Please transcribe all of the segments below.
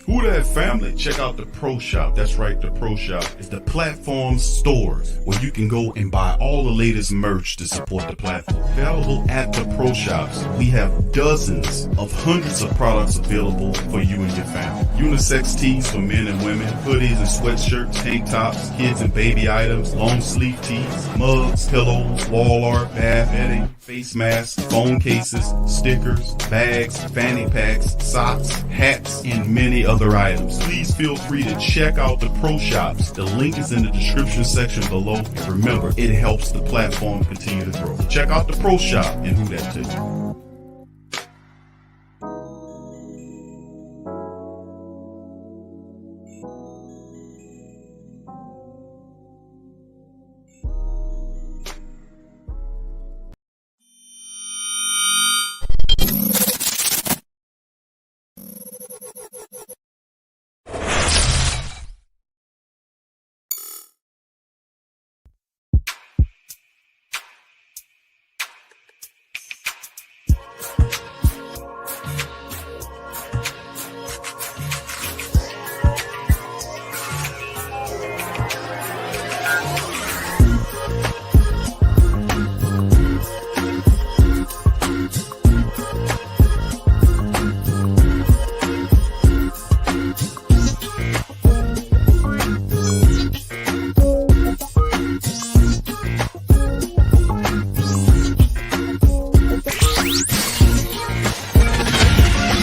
Who that family? Check out the Pro Shop. That's right, the Pro Shop is the platform store where you can go and buy all the latest merch to support the platform. Available at the Pro Shops, we have dozens of hundreds of products available for you and your family. Unisex tees for men and women, hoodies and sweatshirts, tank tops, kids and baby items, long sleeve tees, mugs, pillows, wall art, bath bedding, face masks, phone cases, stickers, bags, fanny packs, socks, hats, and many other items. Please feel free to check out the Pro Shops. The link is in the description section below. And remember, it helps the platform continue to grow. Check out the Pro Shop and who that too.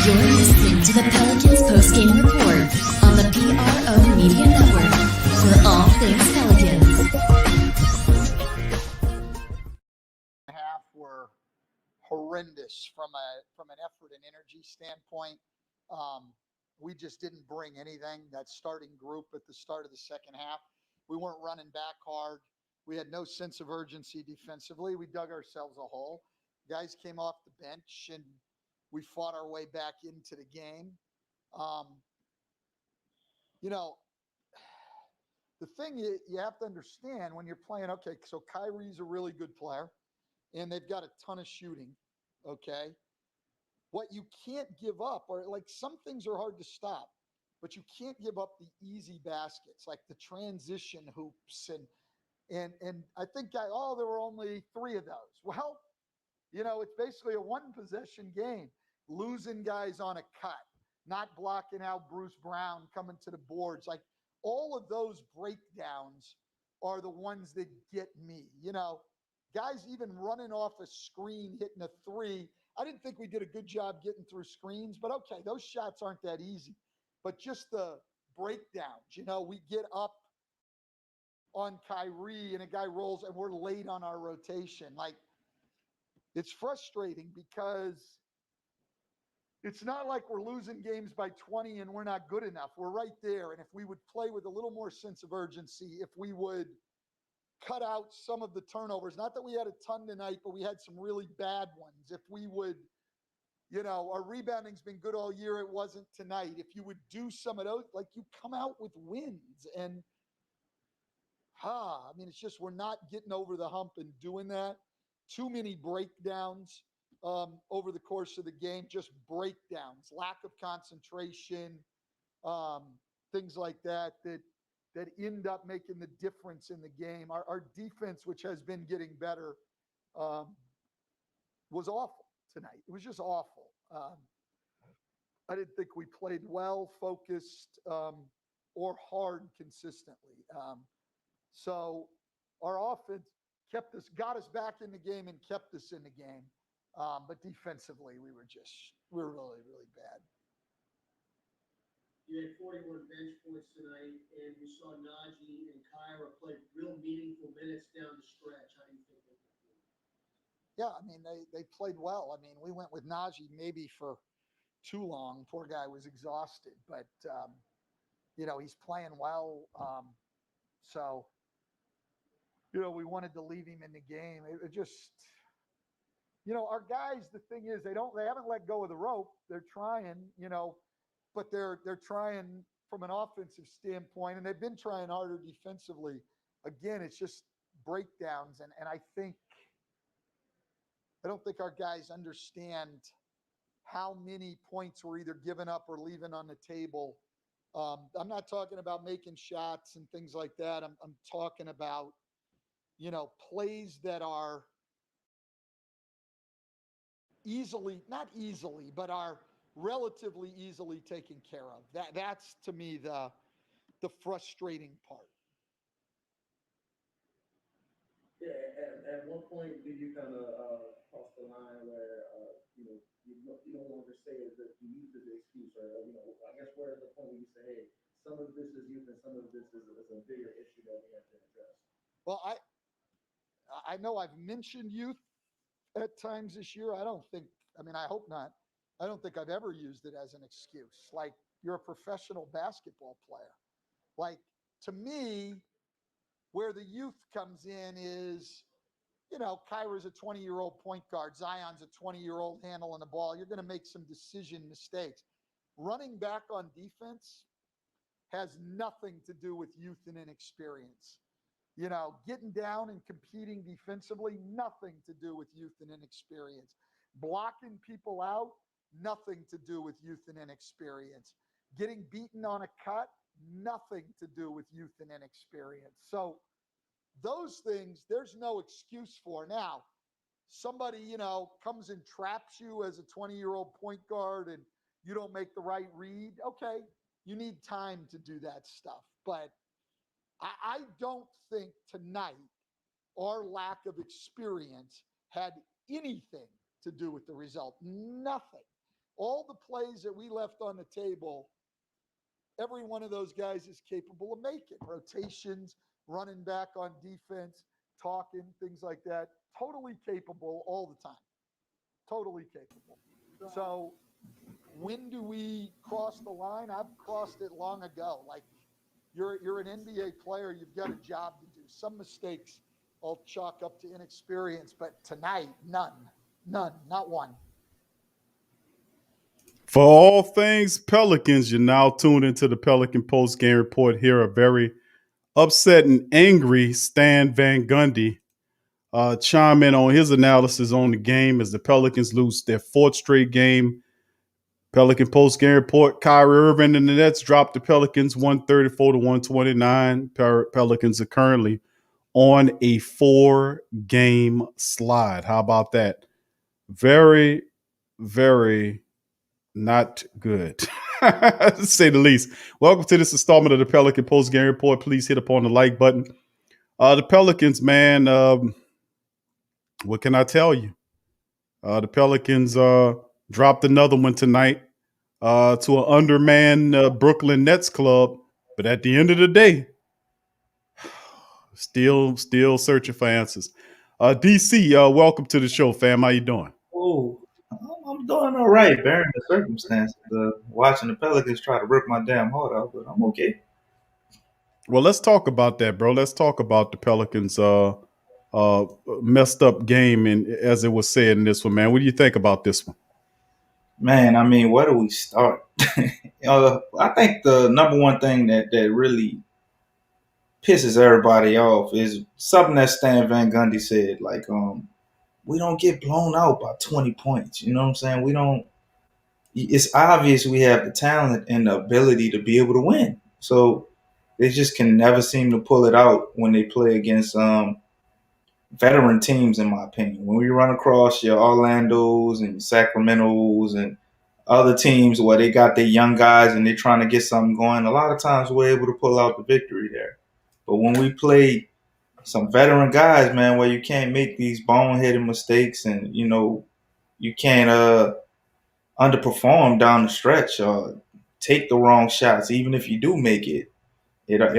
You're listening to the Pelicans postgame report on the PRO Media Network for all things Pelicans. Half were horrendous from an effort and energy standpoint. We just didn't bring anything. That starting group at the start of the second half, we weren't running back hard. We had no sense of urgency defensively. We dug ourselves a hole. Guys came off the bench and we fought our way back into the game. The thing you have to understand when you're playing, okay, so Kyrie's a really good player, and they've got a ton of shooting, okay? What you can't give up are, like, some things are hard to stop, but you can't give up the easy baskets, like the transition hoops. And I think, there were only 3 of those. Well, it's basically a one-possession game. Losing guys on a cut, not blocking out Bruce Brown coming to the boards. Like, all of those breakdowns are the ones that get me. Guys even running off a screen, hitting a 3. I didn't think we did a good job getting through screens, but okay, those shots aren't that easy. But just the breakdowns, we get up on Kyrie and a guy rolls and we're late on our rotation. Like, it's frustrating because it's not like we're losing games by 20 and we're not good enough. We're right there. And if we would play with a little more sense of urgency, if we would cut out some of the turnovers, not that we had a ton tonight, but we had some really bad ones. If we would, our rebounding's been good all year. It wasn't tonight. If you would do some of those, like, you come out with wins. And, it's just we're not getting over the hump and doing that. Too many breakdowns over the course of the game, just breakdowns, lack of concentration, things like that end up making the difference in the game. Our defense, which has been getting better, was awful tonight. It was just awful. I didn't think we played well, focused, or hard consistently. So our offense got us back in the game and kept us in the game. But defensively, we were really, really bad. You had 41 bench points tonight, and we saw Najee and Kyra play real meaningful minutes down the stretch. How do you think they performed? Yeah, they played well. We went with Najee maybe for too long. Poor guy was exhausted, but he's playing well. So we wanted to leave him in the game. It just, our guys, the thing is, they haven't let go of the rope. They're trying, but they're trying from an offensive standpoint, and they've been trying harder defensively. Again, it's just breakdowns, and I don't think our guys understand how many points we're either giving up or leaving on the table I'm not talking about making shots and things like that. I'm talking about, plays that are easily, not easily, but are relatively easily taken care of. That's to me the frustrating part. Yeah, at what point do you kind of cross the line where you no longer say it that you use as an excuse, or I guess where is the point where you say, hey, some of this is youth and some of this is a bigger issue that we have to address. Well, I know I've mentioned youth at times this year. I don't think, I mean, I hope not. I don't think I've ever used it as an excuse. Like, you're a professional basketball player. Like, to me, where the youth comes in is, Kyrie's a 20-year-old point guard. Zion's a 20-year-old handling the ball. You're going to make some decision mistakes. Running back on defense has nothing to do with youth and inexperience. Getting down and competing defensively, nothing to do with youth and inexperience. Blocking people out, nothing to do with youth and inexperience. Getting beaten on a cut, nothing to do with youth and inexperience. So those things, there's no excuse for. Now, somebody, comes and traps you as a 20-year-old point guard and you don't make the right read. Okay, you need time to do that stuff. But I don't think tonight our lack of experience had anything to do with the result. Nothing. All the plays that we left on the table, every one of those guys is capable of making rotations, running back on defense, talking, things like that. Totally capable all the time. Totally capable. So when do we cross the line? I've crossed it long ago. Like, you're an NBA player, you've got a job to do. Some mistakes I'll chalk up to inexperience, but tonight, none, not one. For all things Pelicans, you're now tuned into the Pelican Post Game Report. Here, a very upset and angry Stan Van Gundy chime in on his analysis on the game as the Pelicans lose their fourth straight game. Pelican Post Game Report: Kyrie Irving and the Nets dropped the Pelicans 134 to 129. Pelicans are currently on a 4-game slide. How about that? Very, very not good, to say the least. Welcome to this installment of the Pelican Post Game Report. Please hit upon the like button. The Pelicans, man, what can I tell you? The Pelicans dropped another one tonight to an undermanned Brooklyn Nets club. But at the end of the day, still searching for answers. DC, welcome to the show, fam. How you doing? Oh, I'm doing all right, bearing the circumstances. Watching the Pelicans try to rip my damn heart out, but I'm okay. Well, let's talk about that, bro. Let's talk about the Pelicans' messed up game, and as it was said in this one, man. What do you think about this one? Man, I mean, where do we start? I think the number one thing that really pisses everybody off is something that Stan Van Gundy said. Like, we don't get blown out by 20 points. You know what I'm saying? We don't. It's obvious we have the talent and the ability to be able to win. So they just can never seem to pull it out when they play against veteran teams, in my opinion. When we run across your Orlandos and Sacramentos and other teams where they got their young guys and they're trying to get something going, a lot of times we're able to pull out the victory there. But when we play some veteran guys, man, where you can't make these boneheaded mistakes and, you can't underperform down the stretch or take the wrong shots, even if you do make it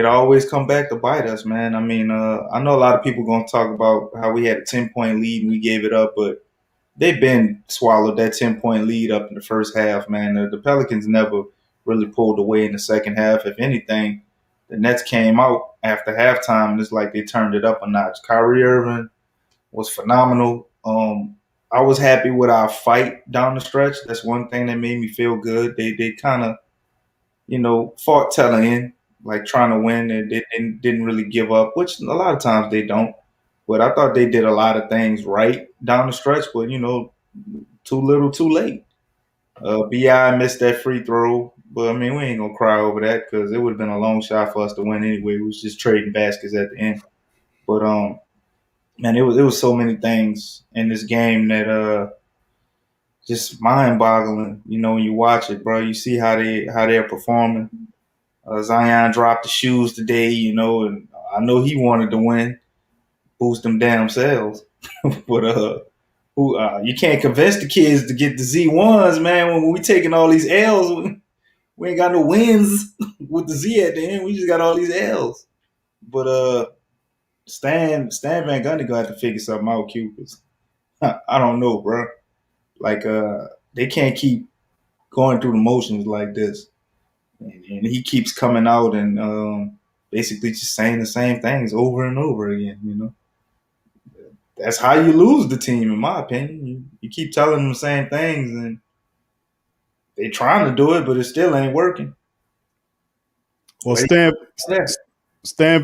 always come back to bite us, man. I mean, I know a lot of people going to talk about how we had a 10-point lead and we gave it up, but they've been swallowed that 10-point lead up in the first half, man. The Pelicans never really pulled away in the second half. If anything, the Nets came out after halftime and it's like they turned it up a notch. Kyrie Irving was phenomenal. I was happy with our fight down the stretch. That's one thing that made me feel good. They kind of, fought telling in, like trying to win, and they didn't really give up, which a lot of times they don't. But I thought they did a lot of things right down the stretch, but too little, too late. Bi missed that free throw. But I mean, we ain't gonna cry over that because it would have been a long shot for us to win anyway. We was just trading baskets at the end. But man, it was so many things in this game that just mind boggling. You know, when you watch it, bro, you see how they're performing. Zion dropped the shoes today, you know, and I know he wanted to win, boost them damn selves. But you can't convince the kids to get the Z1s, man. When we taking all these L's, we ain't got no wins with the Z at the end. We just got all these L's. But Stan Van Gundy gonna have to figure something out, Q. 'Cause I don't know, bro. Like they can't keep going through the motions like this, and he keeps coming out and basically just saying the same things over and over again. You know, that's how you lose the team, in my opinion. You keep telling them the same things, and they trying to do it, but it still ain't working. Well, Stan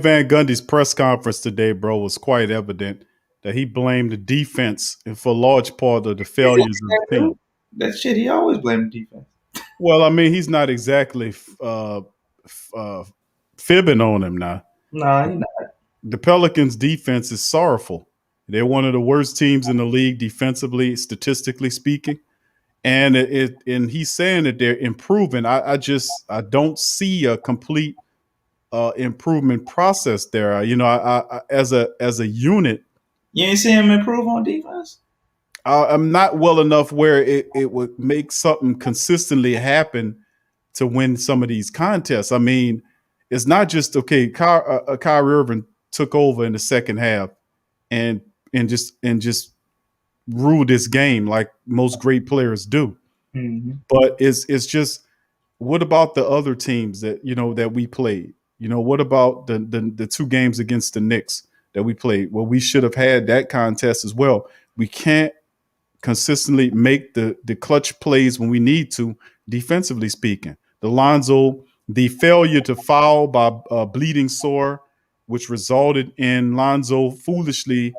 Van Gundy's press conference today, bro, was quite evident that he blamed the defense for a large part of the failures of the team. That shit, he always blamed the defense. Well, I mean, he's not exactly fibbing on him now. No, he's not. The Pelicans' defense is sorrowful. They're one of the worst teams in the league defensively, statistically speaking. And and he's saying that they're improving. I don't see a complete improvement process there. You know, I as a unit, You ain't see him improve on defense? I'm not well enough where it would make something consistently happen to win some of these contests. I mean, it's not just okay. Kyrie Irving took over in the second half and just ruled this game like most great players do. Mm-hmm. But it's just, what about the other teams that that we played? You know, what about the two games against the Knicks that we played? Well, we should have had that contest as well. We can't consistently make the clutch plays when we need to, defensively speaking. The failure to foul by Bleeding Sore, which resulted in Lonzo foolishly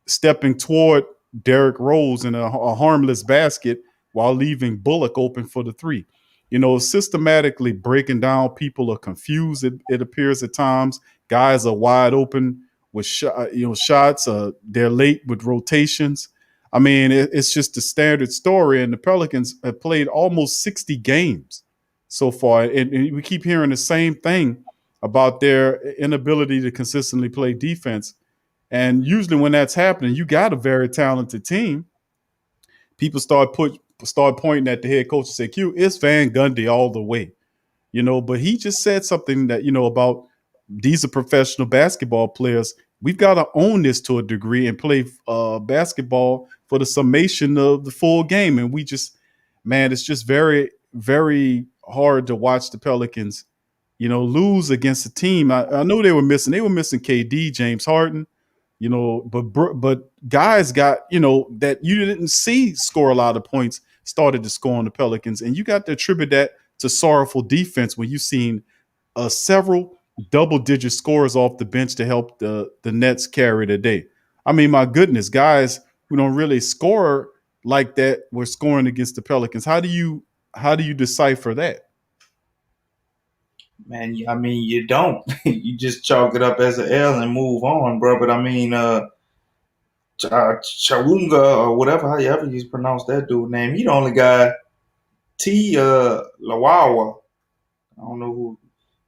stepping toward Derrick Rose in a harmless basket while leaving Bullock open for the three. You know, systematically breaking down, people are confused. It appears at times guys are wide open with shots. They're late with rotations. I mean, it's just the standard story. And the Pelicans have played almost 60 games so far, and we keep hearing the same thing about their inability to consistently play defense. And usually, when that's happening, you got a very talented team. People start pointing at the head coach and say, "Q, it's Van Gundy all the way," But he just said something that about these are professional basketball players. We've got to own this to a degree and play basketball for the summation of the full game. And it's just very, very hard to watch the Pelicans, lose against a team. I know they were missing KD, James Harden, but guys got, that you didn't see score a lot of points started to score on the Pelicans. And you got to attribute that to sorrowful defense when you've seen several double-digit scores off the bench to help the Nets carry the day. I mean, my goodness, guys who don't really score like that were scoring against the Pelicans. How do you decipher that? Man, I mean, you don't. You just chalk it up as an L and move on, bro. But I mean, Chawunga or whatever, however you pronounce that dude's name, he the only guy. Lawawa, I don't know who.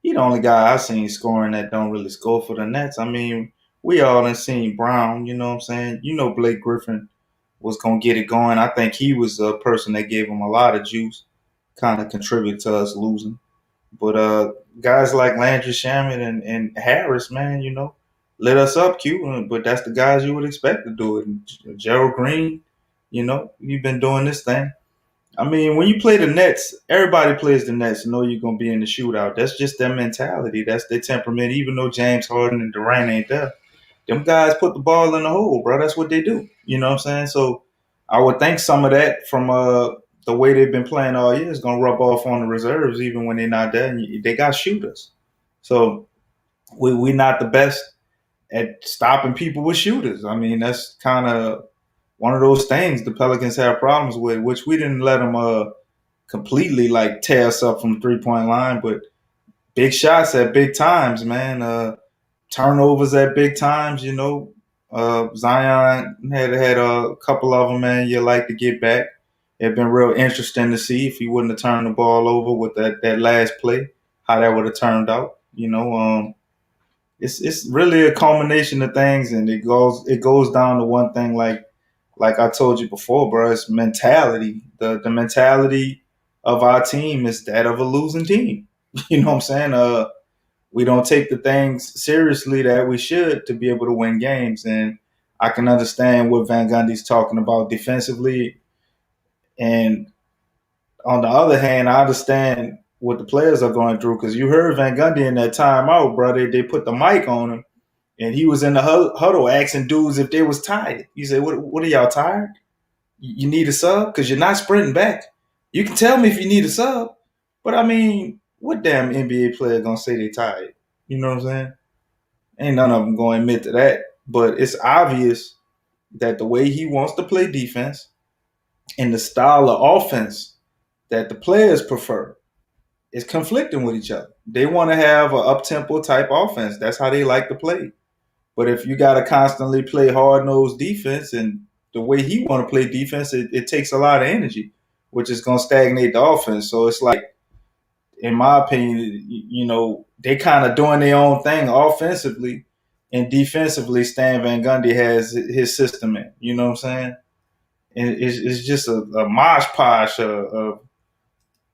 He the only guy I've seen scoring that don't really score for the Nets. I mean, we all done seen Brown, you know what I'm saying? Blake Griffin was going to get it going. I think he was a person that gave him a lot of juice, kind of contributed to us losing. But guys like Landry Shamet and Harris, man, lit us up, Q. But that's the guys you would expect to do it. And Gerald Green, you've been doing this thing. I mean, when you play the Nets, everybody plays the Nets and know you're going to be in the shootout. That's just their mentality. That's their temperament. Even though James Harden and Durant ain't there, them guys put the ball in the hole, bro. That's what they do. You know what I'm saying? So I would think some of that from the way they've been playing all year is going to rub off on the reserves even when they're not there. And they got shooters. So we're not the best at stopping people with shooters. I mean, that's kind of one of those things the Pelicans have problems with, which we didn't let them completely like tear us up from 3-point line, but big shots at big times, man. Turnovers at big times, Zion had a couple of them, man. You like to get back. It'd been real interesting to see if he wouldn't have turned the ball over with that last play, how that would have turned out. It's really a culmination of things, and it goes down to one thing, like I told you before, bro. It's mentality. The mentality of our team is that of a losing team. You know what I'm saying? We don't take the things seriously that we should to be able to win games. And I can understand what Van Gundy's talking about defensively. And on the other hand, I understand what the players are going through, because you heard Van Gundy in that timeout, brother. They put the mic on him, and he was in the huddle asking dudes if they was tired. He said, "What are y'all tired? You need a sub? Because you're not sprinting back. You can tell me if you need a sub, but I mean, what damn NBA player gonna say they tired? You know what I'm saying? Ain't none of them gonna admit to that. But it's obvious that the way he wants to play defense and the style of offense that the players prefer is conflicting with each other. They want to have an up-tempo type offense. That's how they like to play. But if you got to constantly play hard-nosed defense, and the way he want to play defense, it takes a lot of energy, which is going to stagnate the offense. So it's like, in my opinion, they kind of doing their own thing offensively, and defensively, Stan Van Gundy has his system in. You know what I'm saying? And it's just a mosh posh of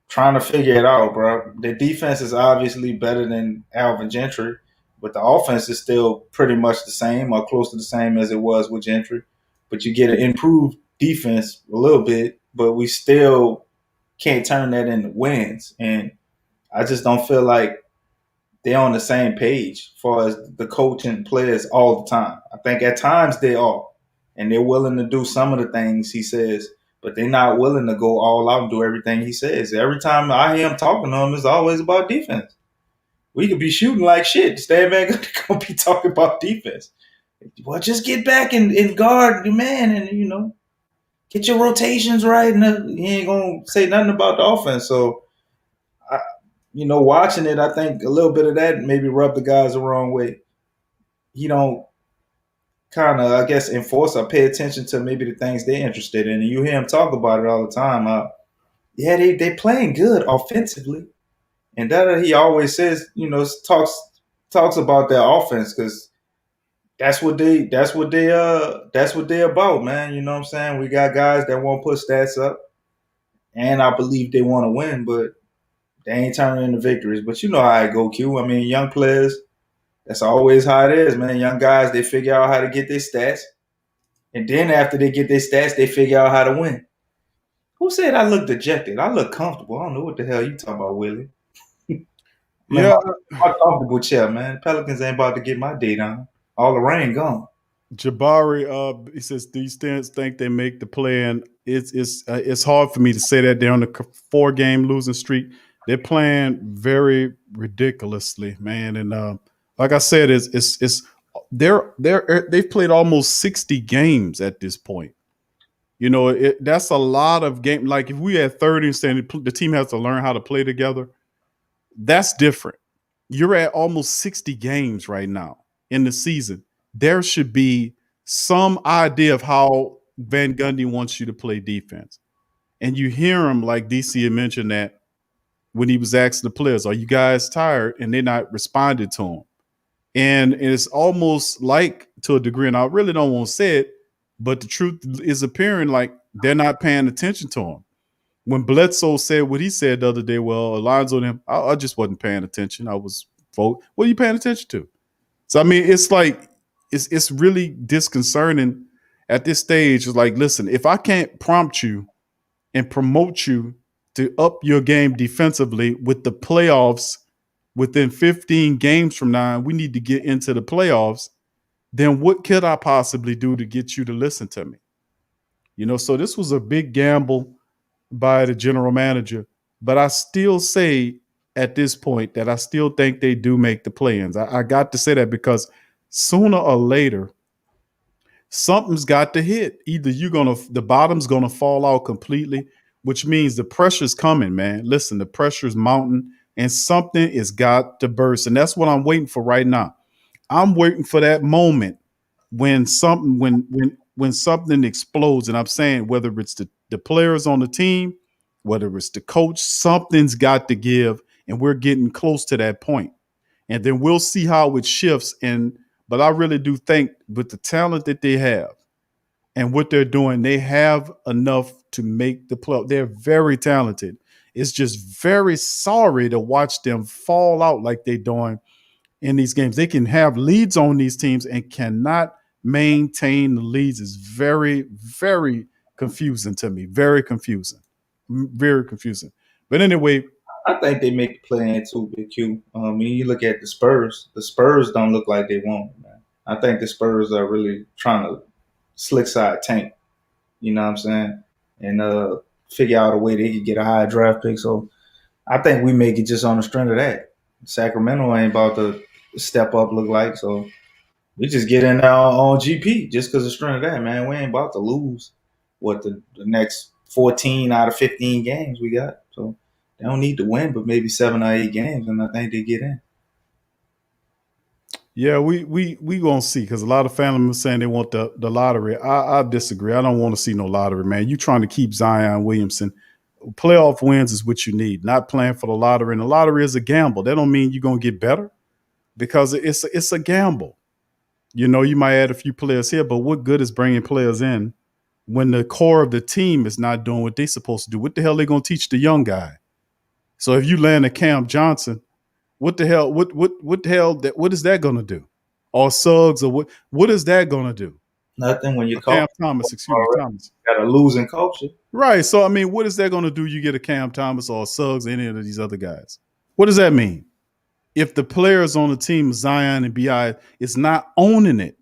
trying to figure it out, bro. The defense is obviously better than Alvin Gentry, but the offense is still pretty much the same or close to the same as it was with Gentry. But you get an improved defense a little bit, but we still can't turn that into wins. And I just don't feel like they're on the same page as far as the coach and players all the time. I think at times they are, and they're willing to do some of the things he says, but they're not willing to go all out and do everything he says. Every time I hear him talking to him, it's always about defense. We could be shooting like shit. Stan Van Gundy gonna be talking about defense. Well, just get back and guard your man, and get your rotations right, and he ain't gonna say nothing about the offense. So, watching it, I think a little bit of that maybe rubbed the guys the wrong way. He don't kind of, I guess, enforce or pay attention to maybe the things they're interested in. And you hear him talk about it all the time. They playing good offensively, and that he always says, talks about their offense, because that's what they're about, man. You know what I'm saying? We got guys that won't put stats up, and I believe they want to win, but they ain't turning into victories. But you know how I go, Q. I mean, young players, that's always how it is, man. Young guys, they figure out how to get their stats. And then after they get their stats, they figure out how to win. Who said I look dejected? I look comfortable. I don't know what the hell you talking about, Willie. Man, my comfortable chair, man. Pelicans ain't about to get my date on. All the rain gone. Jabari, he says these things think they make the play, and it's hard for me to say that they're on a 4-game losing streak. They're playing very ridiculously, man, and like I said, they've played almost 60 games at this point. That's a lot of game. Like if we had 30 and saying the team has to learn how to play together, that's different. You're at almost 60 games right now in the season. There should be some idea of how Van Gundy wants you to play defense. And you hear him, like DC had mentioned, that when he was asking the players, are you guys tired? And they're not responding to him. And it's almost like, to a degree, and I really don't want to say it, but the truth is appearing, like they're not paying attention to him. When Bledsoe said what he said the other day, well, Alonzo and him, I just wasn't paying attention. I was what are you paying attention to? So, I mean, it's like, it's really disconcerting at this stage. It's like, listen, if I can't prompt you and promote you to up your game defensively with the playoffs within 15 games from now, we need to get into the playoffs, then what could I possibly do to get you to listen to me? So this was a big gamble by the general manager, but I still say at this point that I still think they do make the play-ins. I got to say that because sooner or later, something's got to hit. Either the bottom's gonna fall out completely, which means the pressure's coming, man. Listen, the pressure's mounting, and something is got to burst, and that's what I'm waiting for right now. I'm waiting for that moment when something when something explodes, and I'm saying whether it's the players on the team, whether it's the coach, something's got to give, and we're getting close to that point. And then we'll see how it shifts. And but I really do think with the talent that they have and what they're doing, they have enough to make the play. They're very talented. It's just very sorry to watch them fall out like they're doing in these games. They can have leads on these teams and cannot maintain the leads. Is very, very confusing to me. Very confusing. Very confusing. But anyway, I think they make the play in too, Big Q. When you look at the Spurs don't look like they won, man. I think the Spurs are really trying to slick side tank. You know what I'm saying? And figure out a way they could get a high draft pick. So I think we make it just on the strength of that. Sacramento ain't about to step up, look like. So we just get in there on GP just because of the strength of that, man. We ain't about to lose the next 14 out of 15 games we got. So they don't need to win, but maybe 7 or 8 games, and I think they get in. yeah, we gonna see, because a lot of family are saying they want the lottery. I disagree. I don't want to see no lottery, man. You trying to keep Zion Williamson. Playoff wins is what you need, not playing for the lottery. And the lottery is a gamble. That don't mean you're gonna get better, because it's a gamble. You know, you might add a few players here, but what good is bringing players in when the core of the team is not doing what they're supposed to do? What the hell are they gonna teach the young guy? So if you land a Cam Johnson, what the hell? What the hell? What is that gonna do? Or Suggs, or what is that gonna do? Nothing when you Or call Cam Thomas, excuse me, Thomas. got a losing culture. Right. So I mean, what is that gonna do? You get a Cam Thomas or a Suggs, or any of these other guys. What does that mean? If the players on the team, Zion and Bi, is not owning it,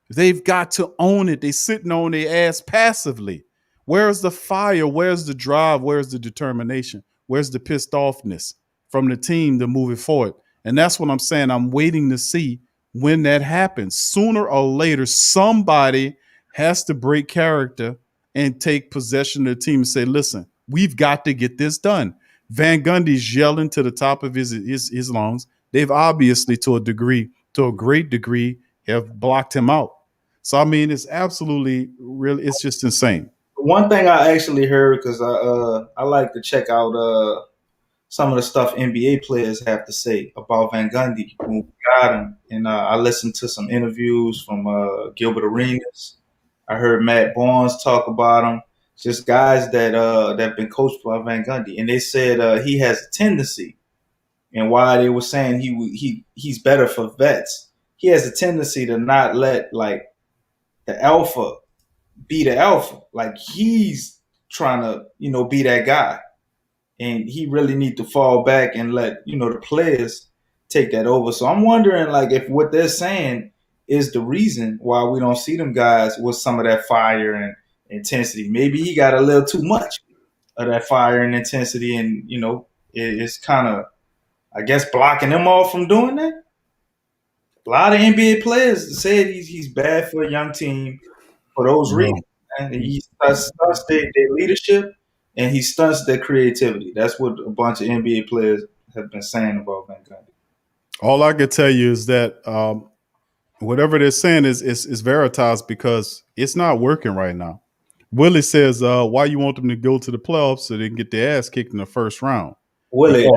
they've got to own it. They sitting on their ass passively. Where's the fire? Where's the drive? Where's the determination? Where's the pissed offness from the team to move it forward? And that's what I'm saying. I'm waiting to see when that happens. Sooner or later, somebody has to break character and take possession of the team and say, listen, we've got to get this done. Van Gundy's yelling to the top of his lungs. They've obviously, to a great degree, have blocked him out. So I mean, it's absolutely really, it's just insane. One thing I actually heard, because I like to check out some of the stuff NBA players have to say about Van Gundy when we got him, and I listened to some interviews from Gilbert Arenas. I heard Matt Barnes talk about him. Just guys that have been coached by Van Gundy, and they said he has a tendency, and why they were saying he's better for vets. He has a tendency to not let like the alpha be the alpha. Like he's trying to be that guy, and he really need to fall back and let the players take that over. So I'm wondering like if what they're saying is the reason why we don't see them guys with some of that fire and intensity. Maybe he got a little too much of that fire and intensity, and it's kind of, I guess, blocking him off from doing that. A lot of NBA players said he's bad for a young team for those reasons. And he stunts their leadership, and he stunts their creativity. That's what a bunch of NBA players have been saying about Van Gundy. All I can tell you is that whatever they're saying is veritas, because it's not working right now. Willie says, why you want them to go to the playoffs so they can get their ass kicked in the first round? Willie,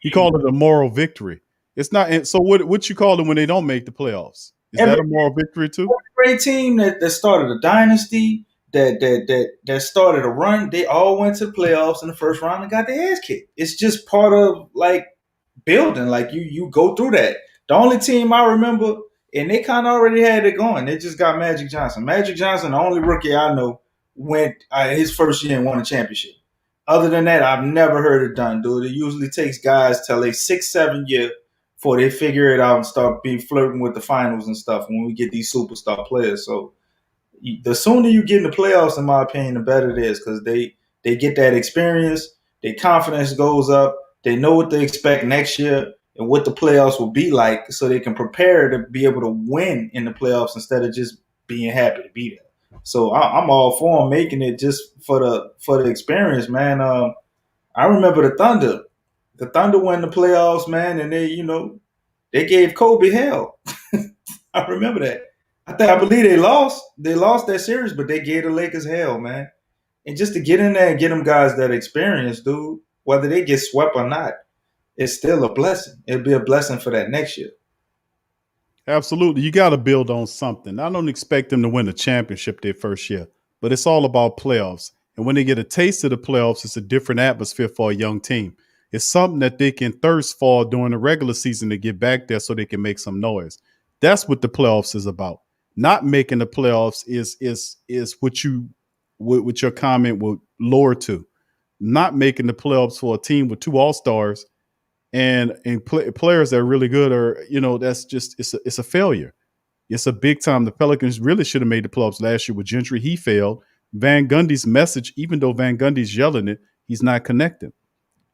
he called it a moral victory. It's not. So what you call it when they don't make the playoffs? Is that a moral victory too? Every great team that started a dynasty, that started a run, they all went to the playoffs in the first round and got their ass kicked. It's just part of like building. Like you go through that. The only team I remember, and they kind of already had it going, they just got Magic Johnson. Magic Johnson, the only rookie I know, went his first year and won a championship. Other than that, I've never heard it done, dude. It usually takes guys till they 6-7 year before they figure it out and start flirting with the finals and stuff when we get these superstar players. So the sooner you get in the playoffs, in my opinion, the better it is, because they get that experience, their confidence goes up, they know what they expect next year and what the playoffs will be like, so they can prepare to be able to win in the playoffs instead of just being happy to be there. So I'm all for him making it just for the experience, man. I remember the Thunder. The Thunder won the playoffs, man, and they gave Kobe hell. I remember that. I believe they lost. They lost that series, but they gave the Lakers hell, man. And just to get in there and get them guys that experience, dude, whether they get swept or not, it's still a blessing. It'll be a blessing for that next year. Absolutely. You got to build on something. I don't expect them to win a championship their first year, but it's all about playoffs. And when they get a taste of the playoffs, it's a different atmosphere for a young team. It's something that they can thirst for during the regular season to get back there so they can make some noise. That's what the playoffs is about. Not making the playoffs is what your comment would lure to. Not making the playoffs for a team with two all-stars players that are really good that's just it's a failure. It's a big time. The Pelicans really should have made the playoffs last year with Gentry. He failed. Van Gundy's message, even though Van Gundy's yelling it, he's not connecting.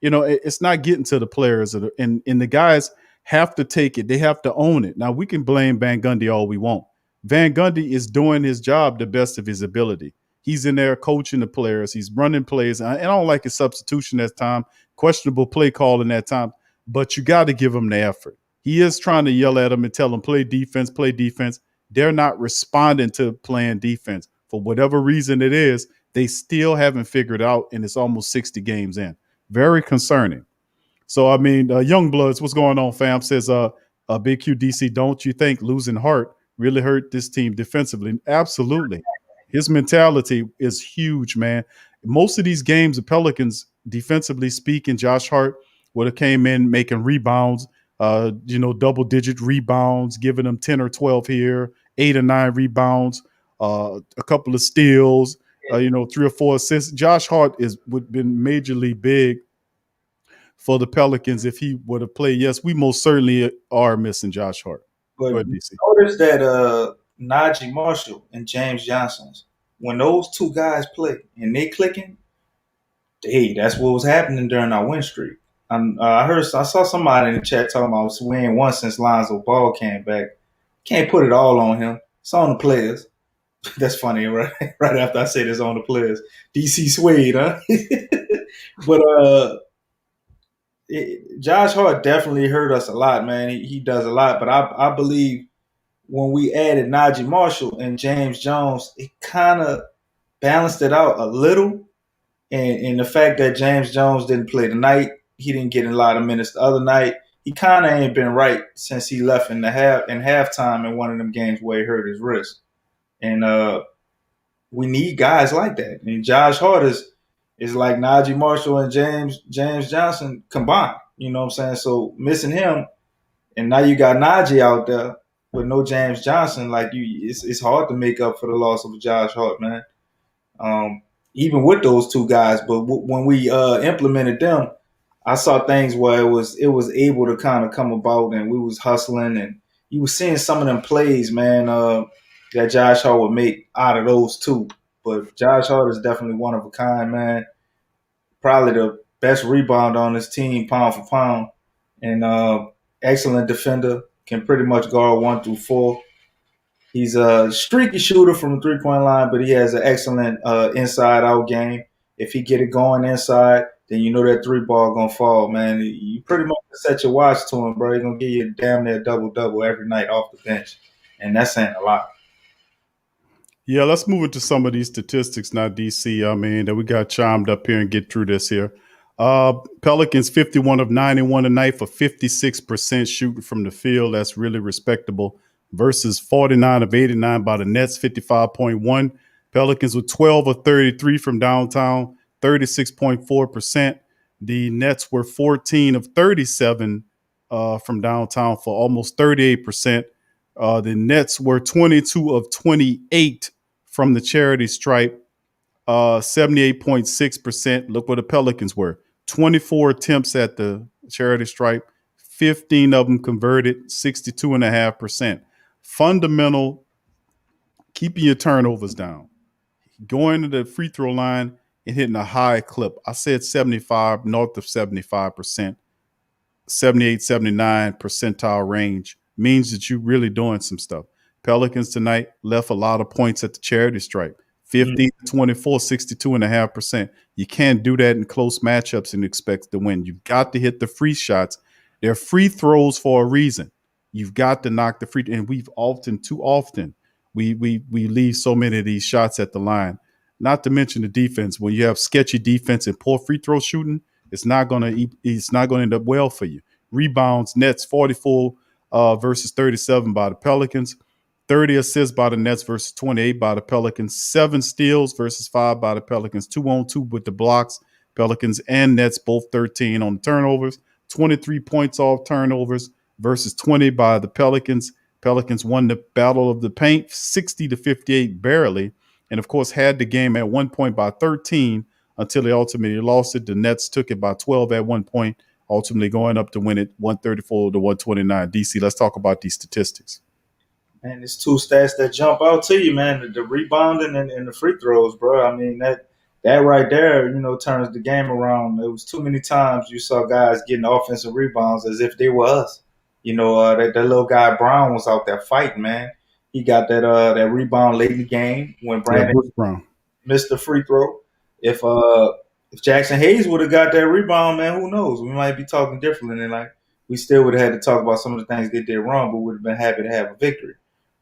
It's not getting to the players and the guys have to take it. They have to own it. Now we can blame Van Gundy all we want. Van Gundy is doing his job the best of his ability. He's in there coaching the players. He's running plays. And I don't like his substitution at time, questionable play calling at time, but you got to give him the effort. He is trying to yell at them and tell them, play defense, play defense. They're not responding to playing defense. For whatever reason it is, they still haven't figured out, and it's almost 60 games in. Very concerning. So, I mean, Young Bloods, what's going on, fam? Says, Big QDC, don't you think losing Hart really hurt this team defensively? Absolutely. His mentality is huge, man. Most of these games, the Pelicans, defensively speaking, Josh Hart would have came in making rebounds, double-digit rebounds, giving them 10 or 12 here, 8 or 9 rebounds, a couple of steals, 3 or 4 assists. Josh Hart would have been majorly big for the Pelicans if he would have played. Yes, we most certainly are missing Josh Hart. But Go ahead, DC. notice that Najee Marshall and James Johnson, when those two guys play and they clicking, hey, that's what was happening during our win streak. I saw somebody in the chat talking about we ain't won since Lonzo Ball came back. Can't put it all on him. It's on the players. That's funny, right? Right after I said it's on the players. DC Swade, huh? But Josh Hart definitely hurt us a lot, man. He does a lot, but I believe when we added Najee Marshall and James Jones, it kind of balanced it out a little. And the fact that James Jones didn't play tonight, he didn't get a lot of minutes the other night. He kind of ain't been right since he left in halftime in one of them games where he hurt his wrist. And we need guys like that. And Josh Hart is like Najee Marshall and James Johnson combined. You know what I'm saying? So missing him, and now you got Najee out there with no James Johnson. It's hard to make up for the loss of Josh Hart, man. Even with those two guys, but when we implemented them, I saw things where it was able to kind of come about, and we was hustling, and you was seeing some of them plays, man, that Josh Hart would make out of those two. But Josh Hart is definitely one of a kind, man. Probably the best rebounder on this team, pound for pound, and excellent defender. Can pretty much guard 1 through 4. He's a streaky shooter from the three-point line, but he has an excellent inside-out game. If he get it going inside, then you know that 3-ball gonna fall, man. You pretty much set your watch to him, bro. He's gonna give you damn near double-double every night off the bench, and that's saying a lot. Yeah, let's move into some of these statistics now, DC. I mean, that we got chimed up here and get through this here. Pelicans 51 of 91 tonight for 56% shooting from the field. That's really respectable. Versus 49 of 89 by the Nets, 55.1. Pelicans with 12 of 33 from downtown, 36.4%. The Nets were 14 of 37 from downtown for almost 38%. The Nets were 22 of 28 from the charity stripe, 78.6%. Look where the Pelicans were. 24 attempts at the charity stripe, 15 of them converted, 62.5%. Fundamental, keeping your turnovers down, going to the free throw line and hitting a high clip. I said 75, north of 75%, 78, 79 percentile range means that you're really doing some stuff. Pelicans tonight left a lot of points at the charity stripe. 50 to 24, 62.5%. You can't do that in close matchups and expect to win. You've got to hit the free shots. They're free throws for a reason. You've got to knock the free, and we've too often we leave so many of these shots at the line. Not to mention the defense. When you have sketchy defense and poor free throw shooting, it's not gonna end up well for you. Rebounds, Nets 44 versus 37 by the Pelicans. 30 assists by the Nets versus 28 by the Pelicans. 7 steals versus 5 by the Pelicans. 2-on-2 with the blocks. Pelicans and Nets both 13 on the turnovers. 23 points off turnovers versus 20 by the Pelicans. Pelicans won the battle of the paint 60 to 58 barely. And of course had the game at one point by 13 until they ultimately lost it. The Nets took it by 12 at one point, ultimately going up to win it 134 to 129. DC, let's talk about these statistics. Man, it's two stats that jump out to you, man. The rebounding and the free throws, bro. I mean, that right there, turns the game around. There was too many times you saw guys getting offensive rebounds as if they were us. That little guy Brown was out there fighting, man. He got that rebound late in the game when Brandon Brown missed the free throw. If Jackson Hayes would have got that rebound, man, who knows? We might be talking differently. And we still would have had to talk about some of the things they did wrong, but would have been happy to have a victory.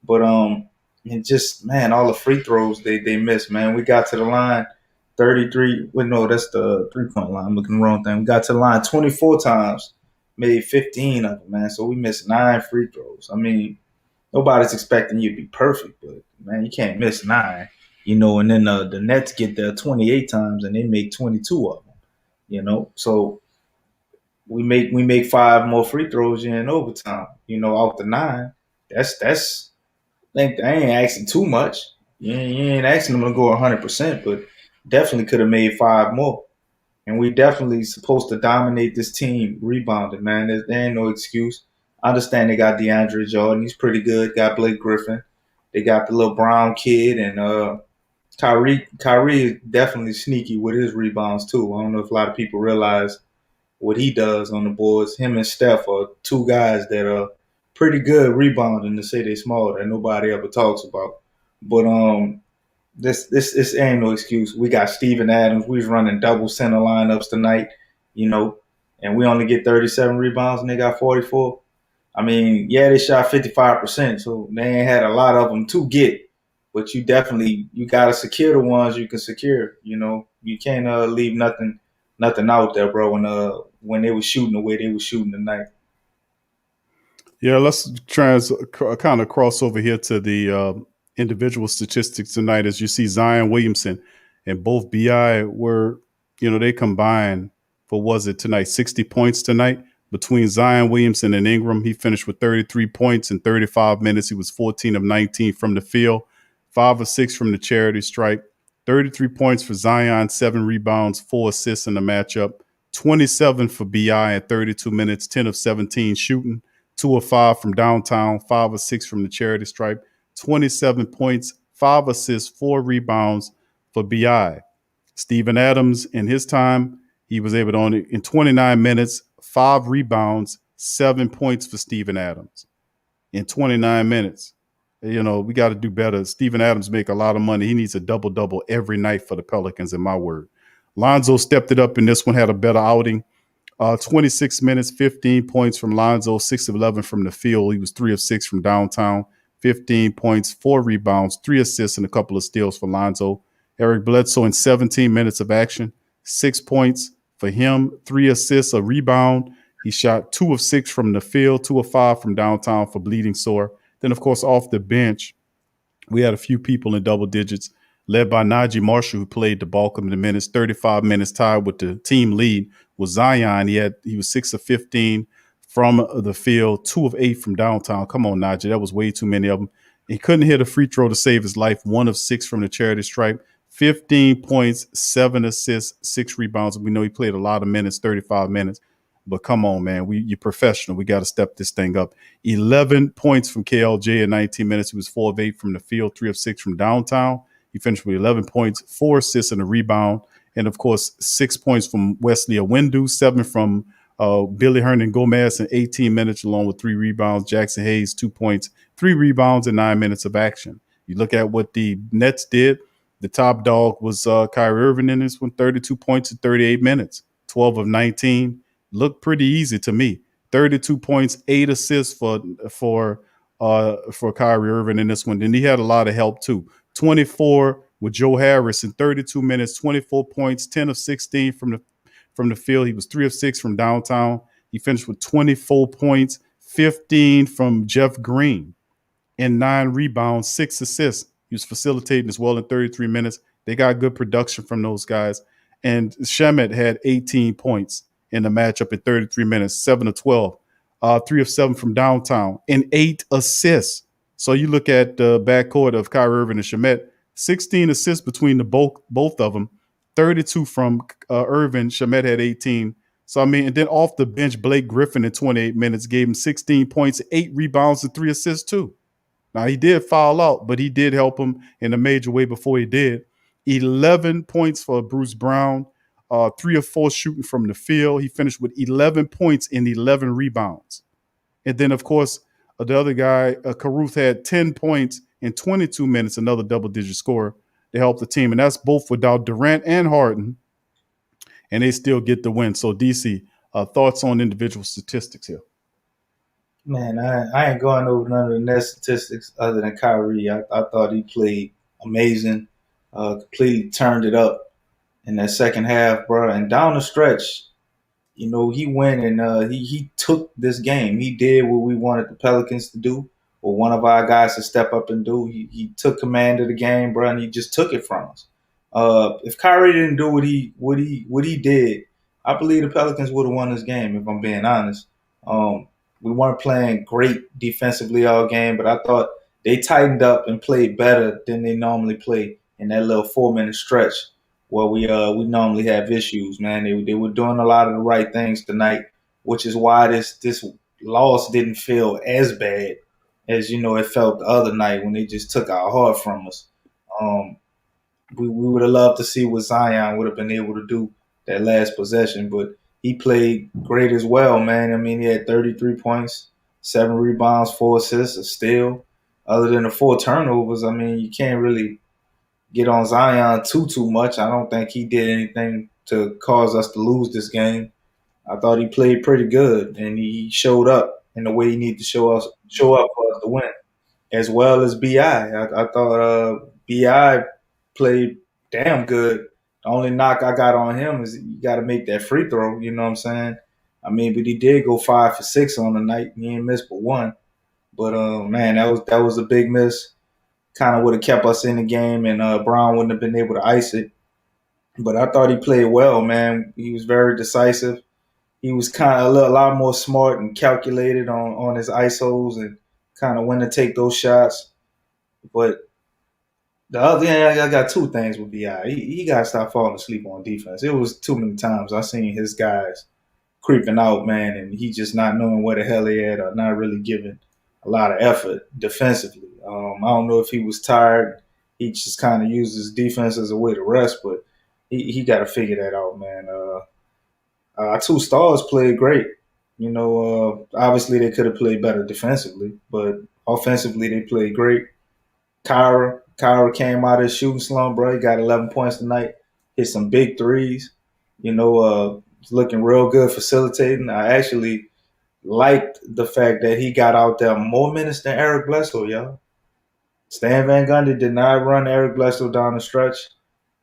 But and just, man, all the free throws they missed, man. We got to the line 33. Wait, no, that's the 3-point line. I'm looking at the wrong thing. We got to the line 24 times, made 15 of them, man. So we missed 9 free throws. I mean, nobody's expecting you to be perfect, but man, you can't miss 9. And then the Nets get there 28 times and they make 22 of them. So we make 5 more free throws in overtime. Off the 9. That's I think I ain't asking too much. You ain't asking them to go 100%, but definitely could have made 5 more. And we definitely supposed to dominate this team rebounding, man. There ain't no excuse. I understand they got DeAndre Jordan. He's pretty good. Got Blake Griffin. They got the little Brown kid. And Kyrie is definitely sneaky with his rebounds, too. I don't know if a lot of people realize what he does on the boards. Him and Steph are 2 guys that are pretty good rebounding to say they're small that nobody ever talks about. But this ain't no excuse. We got Steven Adams. We was running double center lineups tonight, and we only get 37 rebounds and they got 44. I mean, yeah, they shot 55%, so they ain't had a lot of them to get. But you got to secure the ones you can secure. You can't leave nothing out there, bro. When they were shooting the way they were shooting tonight. Yeah, let's kind of cross over here to the individual statistics tonight. As you see, Zion Williamson and both BI were, they combined for, was it tonight, 60 points tonight between Zion Williamson and Ingram. He finished with 33 points in 35 minutes. He was 14 of 19 from the field, 5 of 6 from the charity stripe, 33 points for Zion, 7 rebounds, 4 assists in the matchup, 27 for BI at 32 minutes, 10 of 17 shooting. 2 of 5 from downtown, 5 of 6 from the charity stripe, 27 points, 5 assists, 4 rebounds for BI. Steven Adams, in his time, he was able to only, in 29 minutes, 5 rebounds, 7 points for Steven Adams. In 29 minutes. We got to do better. Steven Adams make a lot of money. He needs a double-double every night for the Pelicans, in my word. Lonzo stepped it up in this one, had a better outing. 26 minutes, 15 points from Lonzo, 6 of 11 from the field. He was 3 of 6 from downtown, 15 points, 4 rebounds, 3 assists, and a couple of steals for Lonzo. Eric Bledsoe in 17 minutes of action, 6 points for him, 3 assists, a rebound. He shot 2 of 6 from the field, 2 of 5 from downtown for Bleeding Sore. Then, of course, off the bench, we had a few people in double digits, led by Najee Marshall, who played the bulk of the minutes, 35 minutes, tied with the team lead with Zion. He was 6 of 15 from the field, 2 of 8 from downtown. Come on, Najee. That was way too many of them. He couldn't hit a free throw to save his life, 1 of 6 from the charity stripe, 15 points, 7 assists, 6 rebounds. We know he played a lot of minutes, 35 minutes. But come on, man, you're professional. We got to step this thing up. 11 points from KLJ in 19 minutes. He was 4 of 8 from the field, 3 of 6 from downtown. He finished with 11 points, 4 assists and a rebound. And, of course, 6 points from Wesley Awindu, 7 from Billy Hernan Gomez in 18 minutes, along with 3 rebounds. Jackson Hayes, 2 points. 3 rebounds, and 9 minutes of action. You look at what the Nets did. The top dog was Kyrie Irving in this one, 32 points in 38 minutes, 12 of 19. Looked pretty easy to me. 32 points, 8 assists for Kyrie Irving in this one. Then he had a lot of help too. 24 with Joe Harris in 32 minutes, 24 points, 10 of 16 from the field. He was 3 of 6 from downtown. He finished with 24 points, 15 from Jeff Green, and 9 rebounds, 6 assists. He was facilitating as well in 33 minutes. They got good production from those guys. And Shemet had 18 points in the matchup in 33 minutes, 7 of 12, 3 of 7 from downtown, and 8 assists. So you look at the backcourt of Kyrie Irving and Shemet, 16 assists between the both of them, 32 from Irving. Shemet had 18. So, I mean, and then off the bench, Blake Griffin in 28 minutes gave him 16 points, 8 rebounds, and 3 assists too. Now, he did foul out, but he did help him in a major way before he did. 11 points for Bruce Brown, 3 of 4 shooting from the field. He finished with 11 points and 11 rebounds. And then, of course, the other guy, Caruth, had 10 points in 22 minutes, another double-digit scorer to help the team. And that's both without Durant and Harden. And they still get the win. So, DC, thoughts on individual statistics here? Man, I ain't going over none of the net statistics other than Kyrie. I thought he played amazing, completely turned it up in that second half, bro. And down the stretch, you know, he went and he took this game. He did what we wanted the Pelicans to do, or one of our guys to step up and do. He took command of the game, bro, and he just took it from us. If Kyrie didn't do what he did, I believe the Pelicans would have won this game, if I'm being honest. We weren't playing great defensively all game, but I thought they tightened up and played better than they normally play in that little 4-minute stretch where we normally have issues, man. They were doing a lot of the right things tonight, which is why this loss didn't feel as bad as, you know, it felt the other night when they just took our heart from us. We would have loved to see what Zion would have been able to do that last possession, but he played great as well, man. I mean, he had 33 points, 7 rebounds, 4 assists, a steal. Other than the 4 turnovers, I mean, you can't really get on Zion too much. I don't think he did anything to cause us to lose this game. I thought he played pretty good, and he showed up in the way he needed to show up for us to win, as well as B.I. I thought B.I. played damn good. The only knock I got on him is you got to make that free throw. You know what I'm saying? I mean, but he did go 5 for 6 on the night. He ain't missed but 1. But man, that was a big miss. Kind of would have kept us in the game, and Brown wouldn't have been able to ice it. But I thought he played well, man. He was very decisive. He was kind of a lot more smart and calculated on his ISOs and kind of when to take those shots. But the other thing, I got 2 things with B.I. He got to stop falling asleep on defense. It was too many times I seen his guys creeping out, man, and he just not knowing where the hell they at or not really giving a lot of effort defensively. I don't know if he was tired. He just kind of used his defense as a way to rest, but he got to figure that out, man. Our 2 stars played great. You know, obviously they could have played better defensively, but offensively they played great. Kyra came out of his shooting slump, bro. He got 11 points tonight. Hit some big threes. You know, looking real good facilitating. I actually liked the fact that he got out there more minutes than Eric Bledsoe, y'all. Stan Van Gundy did not run Eric Bledsoe down the stretch.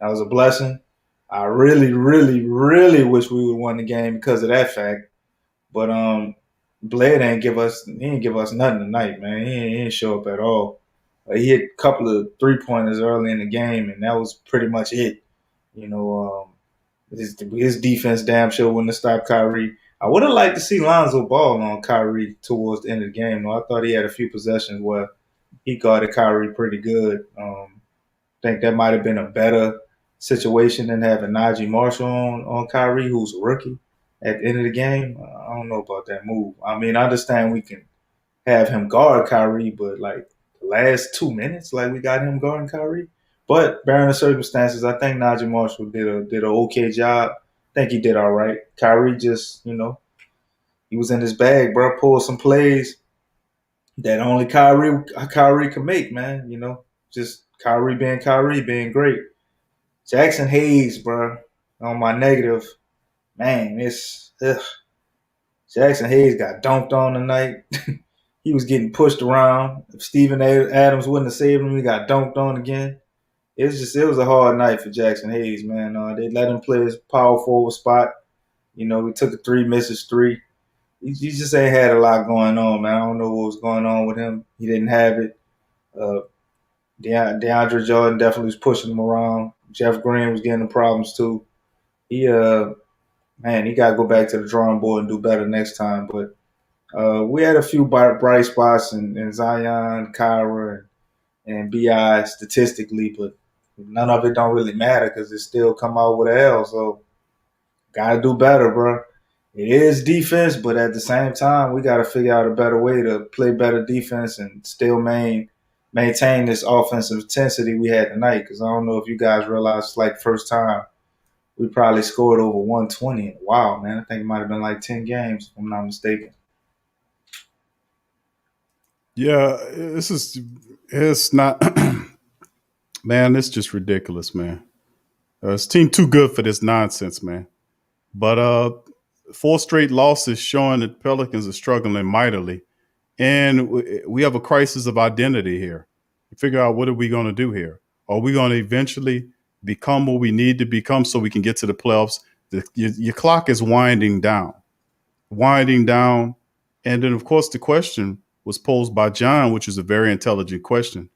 That was a blessing. I really, really, really wish we would have won the game because of that fact. But Blade didn't give us nothing tonight, man. He didn't show up at all. He hit a couple of 3-pointers early in the game, and that was pretty much it. You know, his defense damn sure wouldn't have stopped Kyrie. I would have liked to see Lonzo Ball on Kyrie towards the end of the game. Though. I thought he had a few possessions where he guarded Kyrie pretty good. I think that might have been a better situation than having Najee Marshall on Kyrie, who's a rookie, at the end of the game. I don't know about that move. I mean, I understand we can have him guard Kyrie, but like the last 2 minutes, like we got him guarding Kyrie. But bearing the circumstances, I think Najee Marshall did an okay job. I think he did all right. Kyrie just, you know, he was in his bag, bro. Pulled some plays. that only Kyrie can make, man. You know, just Kyrie being great. Jackson Hayes, bro, on my negative, man, Jackson Hayes got dunked on tonight. He was getting pushed around. If Steven Adams wouldn't have saved him, he got dunked on again. It was a hard night for Jackson Hayes, man. They let him play his power forward spot. You know, he took a three, misses three. He just ain't had a lot going on, man. I don't know what was going on with him. He didn't have it. Uh, DeAndre Jordan definitely was pushing him around. Jeff Green was getting the problems too. He man, he got to go back to the drawing board and do better next time. But we had a few bright spots in Zion, Kyra, and Bi statistically, but none of it don't really matter because it still come out with an L. So gotta do better, bro. It is defense, but at the same time, we gotta figure out a better way to play better defense and still maintain this offensive intensity we had tonight. Because I don't know if you guys realize, it's like the first time we probably scored over 120. Wow, man! I think it might have been like 10 games, if I'm not mistaken. Yeah, it's not, man, it's just ridiculous, man. This team too good for this nonsense, man. But 4 straight losses showing that Pelicans are struggling mightily. And we have a crisis of identity here. Figure out what are we going to do here? Are we going to eventually become what we need to become so we can get to the playoffs? Your clock is winding down. And then, of course, the question was posed by John, which is a very intelligent question.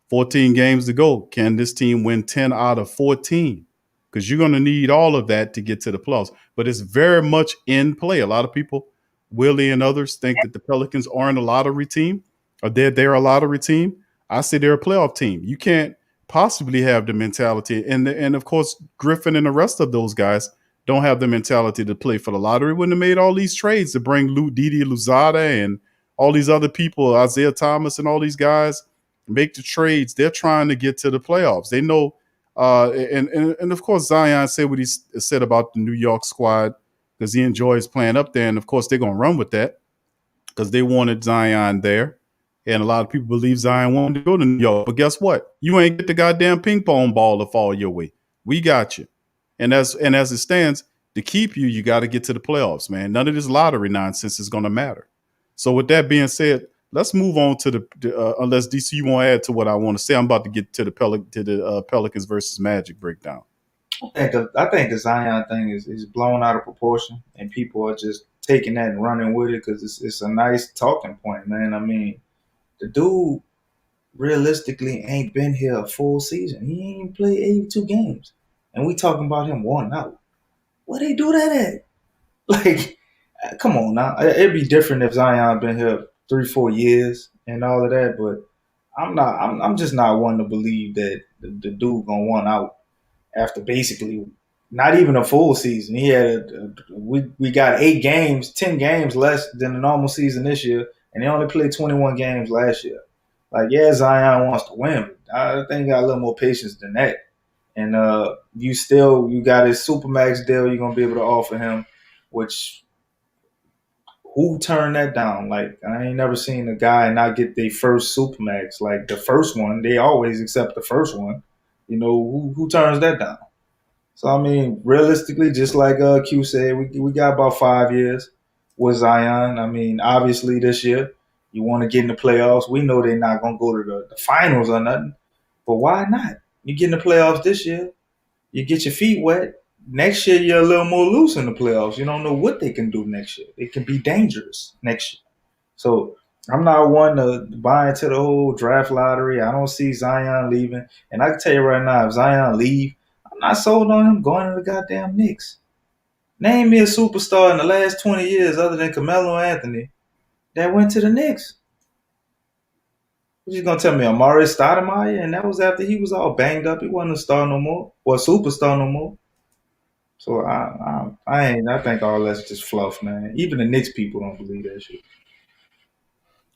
14 games to go. Can this team win 10 out of 14? Because you're going to need all of that to get to the playoffs. But it's very much in play. A lot of people, Willie and others, think that the Pelicans aren't a lottery team or they're a lottery team. I say they're a playoff team. You can't possibly have the mentality. And of course, Griffin and the rest of those guys don't have the mentality to play for the lottery. Wouldn't have made all these trades to bring Didi Luzada and all these other people, Isaiah Thomas and all these guys, make the trades. They're trying to get to the playoffs. They know, and of course Zion said what he said about the New York squad because he enjoys playing up there, and of course they're gonna run with that because they wanted Zion there, and a lot of people believe Zion wanted to go to New York. But guess what? You ain't get the goddamn ping pong ball to fall your way. We got you, and as it stands, to keep you, you got to get to the playoffs, man. None of this lottery nonsense is gonna matter. So with that being said, let's move on to the unless DC you want to add to what I want to say. I'm about to get to the Pelicans versus Magic breakdown. I think the Zion thing is blown out of proportion, and people are just taking that and running with it because it's a nice talking point, man. I mean, the dude realistically ain't been here a full season. He ain't even played 82 games, and we talking about him wanting out. Where they do that at? Like, come on now. It'd be different if Zion been here 3-4 years and all of that, but I'm just not one to believe that the dude gonna want out after basically not even a full season. He had we got 8 games, 10 games less than the normal season this year, and he only played 21 games last year. Like, yeah, Zion wants to win, but I think he got a little more patience than that. And you got his Supermax deal you're gonna be able to offer him, which who turned that down? Like, I ain't never seen a guy not get their first Supermax. Like, the first one, they always accept the first one. You know, who turns that down? So, I mean, realistically, just like Q said, we got about 5 years with Zion. I mean, obviously this year, you want to get in the playoffs. We know they're not going to go to the finals or nothing. But why not? You get in the playoffs this year, you get your feet wet. Next year, you're a little more loose in the playoffs. You don't know what they can do next year. It can be dangerous next year. So I'm not one to buy into the whole draft lottery. I don't see Zion leaving. And I can tell you right now, if Zion leave, I'm not sold on him going to the goddamn Knicks. Name me a superstar in the last 20 years other than Carmelo Anthony that went to the Knicks. What you gonna tell me, Amari Stoudemire? And that was after he was all banged up. He wasn't a star no more, or a superstar no more. So I think all that's just fluff, man. Even the Knicks people don't believe that shit.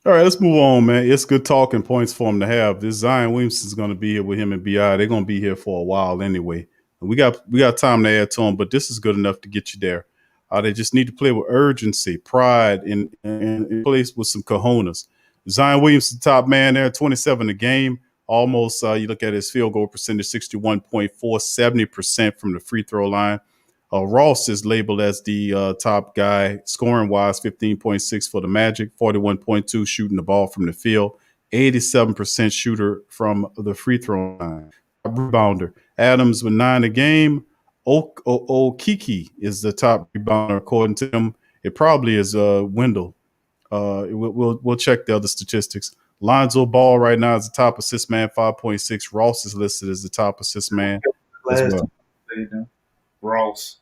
All right, let's move on, man. It's good talking points for him to have. This Zion Williamson's going to be here with him and Bi. They're going to be here for a while anyway. We got time to add to them, but this is good enough to get you there. They just need to play with urgency, pride, in place with some cojones. Zion Williams, the top man there, 27 a game. Almost, you look at his field goal percentage, 61.4, 70% from the free throw line. Ross is labeled as the top guy scoring wise, 15.6 for the Magic, 41.2 shooting the ball from the field, 87% shooter from the free throw line. Top rebounder, Adams with 9 a game. Okiki is the top rebounder according to him. It probably is Wendell. We'll check the other statistics. Lonzo Ball right now is the top assist man, 5.6. Ross is listed as the top assist man as Last well. time, Ross.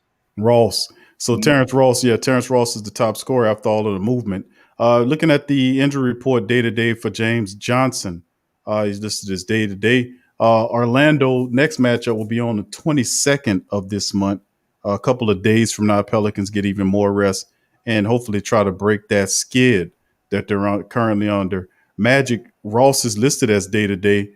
So Terrence Ross is the top scorer after all of the movement. Looking at the injury report day to day for James Johnson, he's listed as day to day. Orlando next matchup will be on the 22nd of this month. A couple of days from now, Pelicans get even more rest and hopefully try to break that skid that they're currently under. Magic Ross is listed as day to day.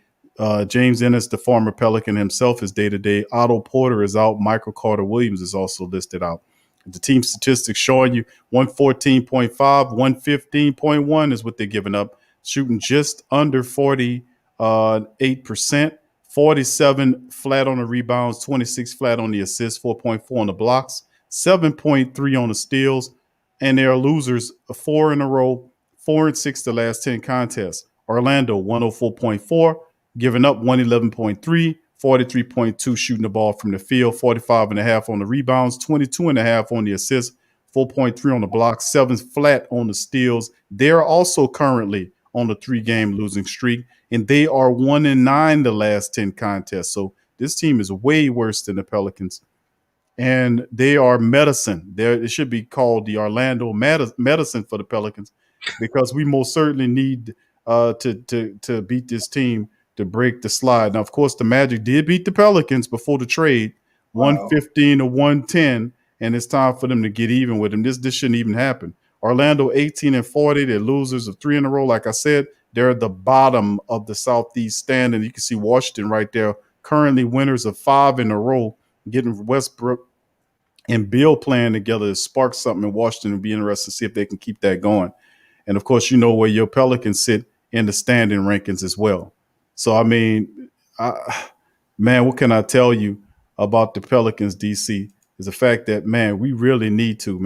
James Ennis, the former Pelican himself, is day to day. Otto Porter is out. Michael Carter Williams is also listed out. The team statistics showing you 114.5, 115.1 is what they're giving up, shooting just under 48%, 47 flat on the rebounds, 26 flat on the assists, 4.4 on the blocks, 7.3 on the steals, and they are losers 4 in a row, 4-6 the last 10 contests. Orlando 104.4, giving up 111.3, 43.2 shooting the ball from the field, 45.5 on the rebounds, 22.5 on the assists, 4.3 on the blocks, 7 flat on the steals. They're also currently on the 3-game losing streak, and they are 1-9 the last 10 contests. So this team is way worse than the Pelicans. And they are medicine. It should be called the Orlando medicine for the Pelicans, because we most certainly need to beat this team to break the slide. Now, of course, the Magic did beat the Pelicans before the trade, 115 to 110, and it's time for them to get even with them. This shouldn't even happen. Orlando 18 and 40. They're losers of 3 in a row. Like I said, they're at the bottom of the Southeast stand, and you can see Washington right there, currently winners of 5 in a row, getting Westbrook and Bill playing together to spark something in Washington. It'll be interesting to see if they can keep that going. And of course, you know where your Pelicans sit in the standing rankings as well. So, I mean, man, what can I tell you about the Pelicans, DC, is the fact that, man, we really need to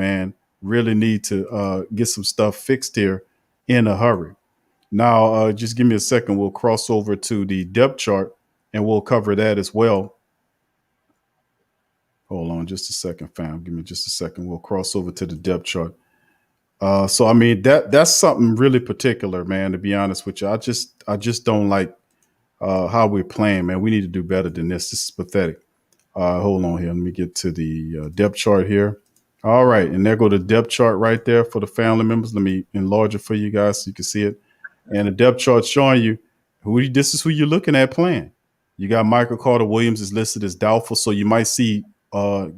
get some stuff fixed here in a hurry. Now, just give me a second. We'll cross over to the depth chart and we'll cover that as well. Hold on just a second, fam. Give me just a second. We'll cross over to the depth chart. So I mean that's something really particular, man. To be honest with you, I just don't like how we're playing, man. We need to do better than this. This is pathetic. Hold on here. Let me get to the depth chart here. All right, and there go the depth chart right there for the family members. Let me enlarge it for you guys so you can see it. And the depth chart showing you this is who you're looking at playing. You got Michael Carter Williams is listed as doubtful, so you might see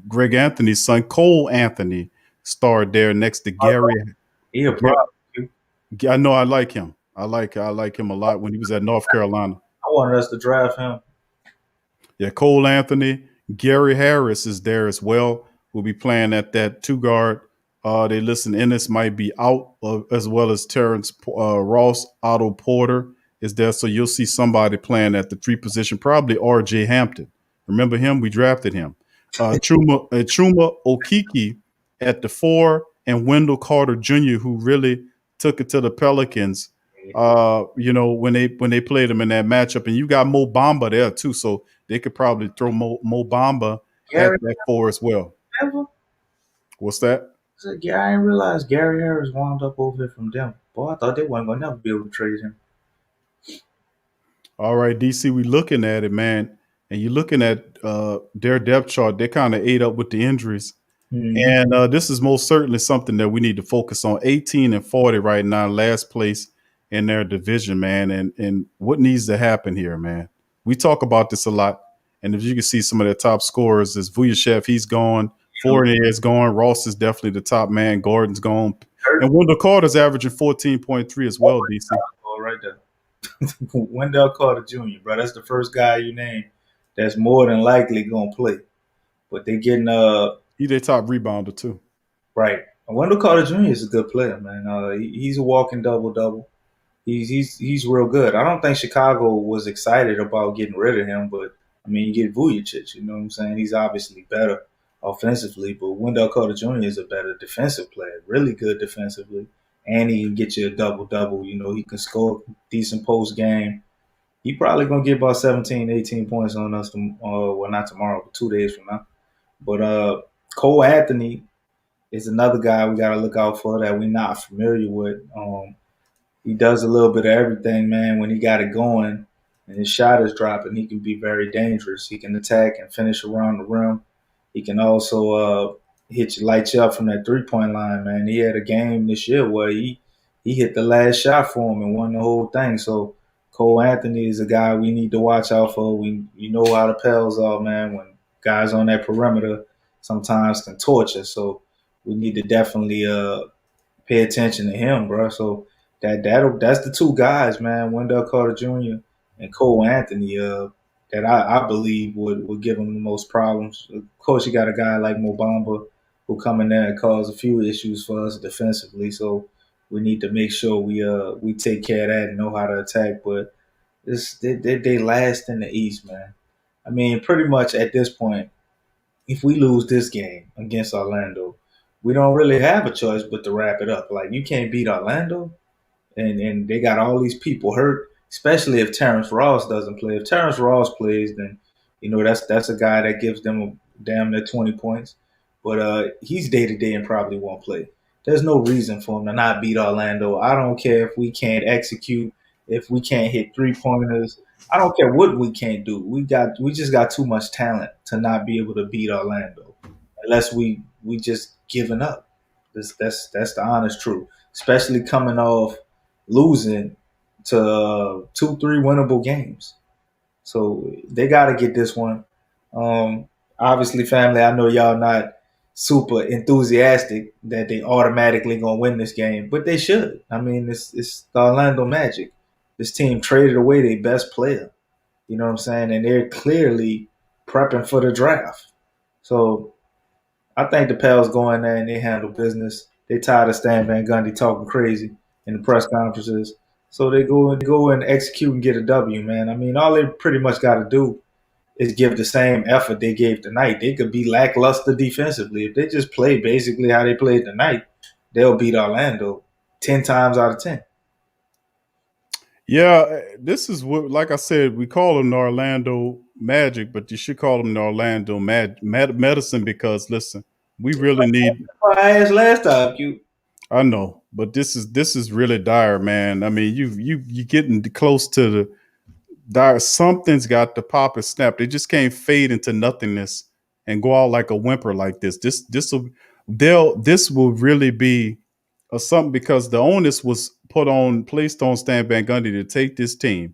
Greg Anthony's son, Cole Anthony, starred there next to Gary. I know I like him. I like him a lot when he was at North Carolina. I wanted us to draft him. Yeah, Cole Anthony. Gary Harris is there as well. We'll be playing at that 2 guard. They listen, Ennis might be out, as well as Terrence Ross. Otto Porter is there. So you'll see somebody playing at the 3 position, probably R.J. Hampton. Remember him? We drafted him. Chuma Okiki at the 4, and Wendell Carter Jr., who really took it to the Pelicans, when they played him in that matchup. And you got Mo Bamba there too, so they could probably throw Mo Bamba at that 4 as well. Ever? What's that? I didn't realize Gary Harris wound up over here from Denver. Boy, I thought they weren't going to never be able to trade him. All right, DC, we looking at it, man. And you're looking at their depth chart. They kind of ate up with the injuries. Mm-hmm. And this is most certainly something that we need to focus on. 18 and 40 right now, last place in their division, man. And what needs to happen here, man? We talk about this a lot. And if you can see some of their top scorers, is Vujacev, he's gone. Fournier is gone. Ross is definitely the top man. Gordon's gone. And Wendell Carter's averaging 14.3 as well, DC. Oh, right there. Wendell Carter Jr., bro. That's the first guy you named that's more than likely going to play. But they getting he's their top rebounder too. Right. And Wendell Carter Jr. is a good player, man. He's a walking double-double. He's real good. I don't think Chicago was excited about getting rid of him, but I mean, you get Vujicic, you know what I'm saying? He's obviously better offensively, but Wendell Carter Jr. is a better defensive player, really good defensively, and he can get you a double double. You know, he can score decent post game. He probably gonna get about 17, 18 points on us. Well, not tomorrow, but 2 days from now. But Cole Anthony is another guy we got to look out for that we're not familiar with. He does a little bit of everything, man. When he got it going and his shot is dropping, he can be very dangerous. He can attack and finish around the rim. He can also light you up from that 3-point line, man. He had a game this year where he hit the last shot for him and won the whole thing. So Cole Anthony is a guy we need to watch out for. You know how the Pels are, man. When guys on that perimeter sometimes can torture. So we need to definitely pay attention to him, bro. So that's the two guys, man, Wendell Carter Jr. and Cole Anthony, that I believe would give him the most problems. Of course, you got a guy like Mo Bamba who come in there and cause a few issues for us defensively. So we need to make sure we take care of that and know how to attack. But they last in the East, man. I mean, pretty much at this point, if we lose this game against Orlando, we don't really have a choice but to wrap it up. Like, you can't beat Orlando, and they got all these people hurt, especially if Terrence Ross doesn't play. If Terrence Ross plays, then that's a guy that gives them a damn near 20 points. But he's day to day and probably won't play. There's no reason for him to not beat Orlando. I don't care if we can't execute, if we can't hit 3-pointers. I don't care what we can't do. We just got too much talent to not be able to beat Orlando, unless we just giving up. That's the honest truth. Especially coming off losing to 2-3 winnable games. So they got to get this one. Obviously, family, I know y'all not super enthusiastic that they automatically gonna win this game, but they should. I mean, it's the Orlando Magic. This team traded away their best player. You know what I'm saying? And they're clearly prepping for the draft. So I think the Pels go in there and they handle business. They tired of Stan Van Gundy talking crazy in the press conferences. So they go and execute and get a W, man. I mean, all they pretty much got to do is give the same effort they gave tonight. They could be lackluster defensively. If they just play basically how they played tonight, they'll beat Orlando 10 times out of 10. Yeah, this is what, like I said, we call them the Orlando Magic, but you should call them the Orlando Medicine, because listen, we really need. I asked last time, I know, but this is really dire, man. I mean, you getting close to the dire. Something's got to pop and snap. They just can't fade into nothingness and go out like a whimper like this. This will really be something, because the onus was placed on Stan Van Gundy to take this team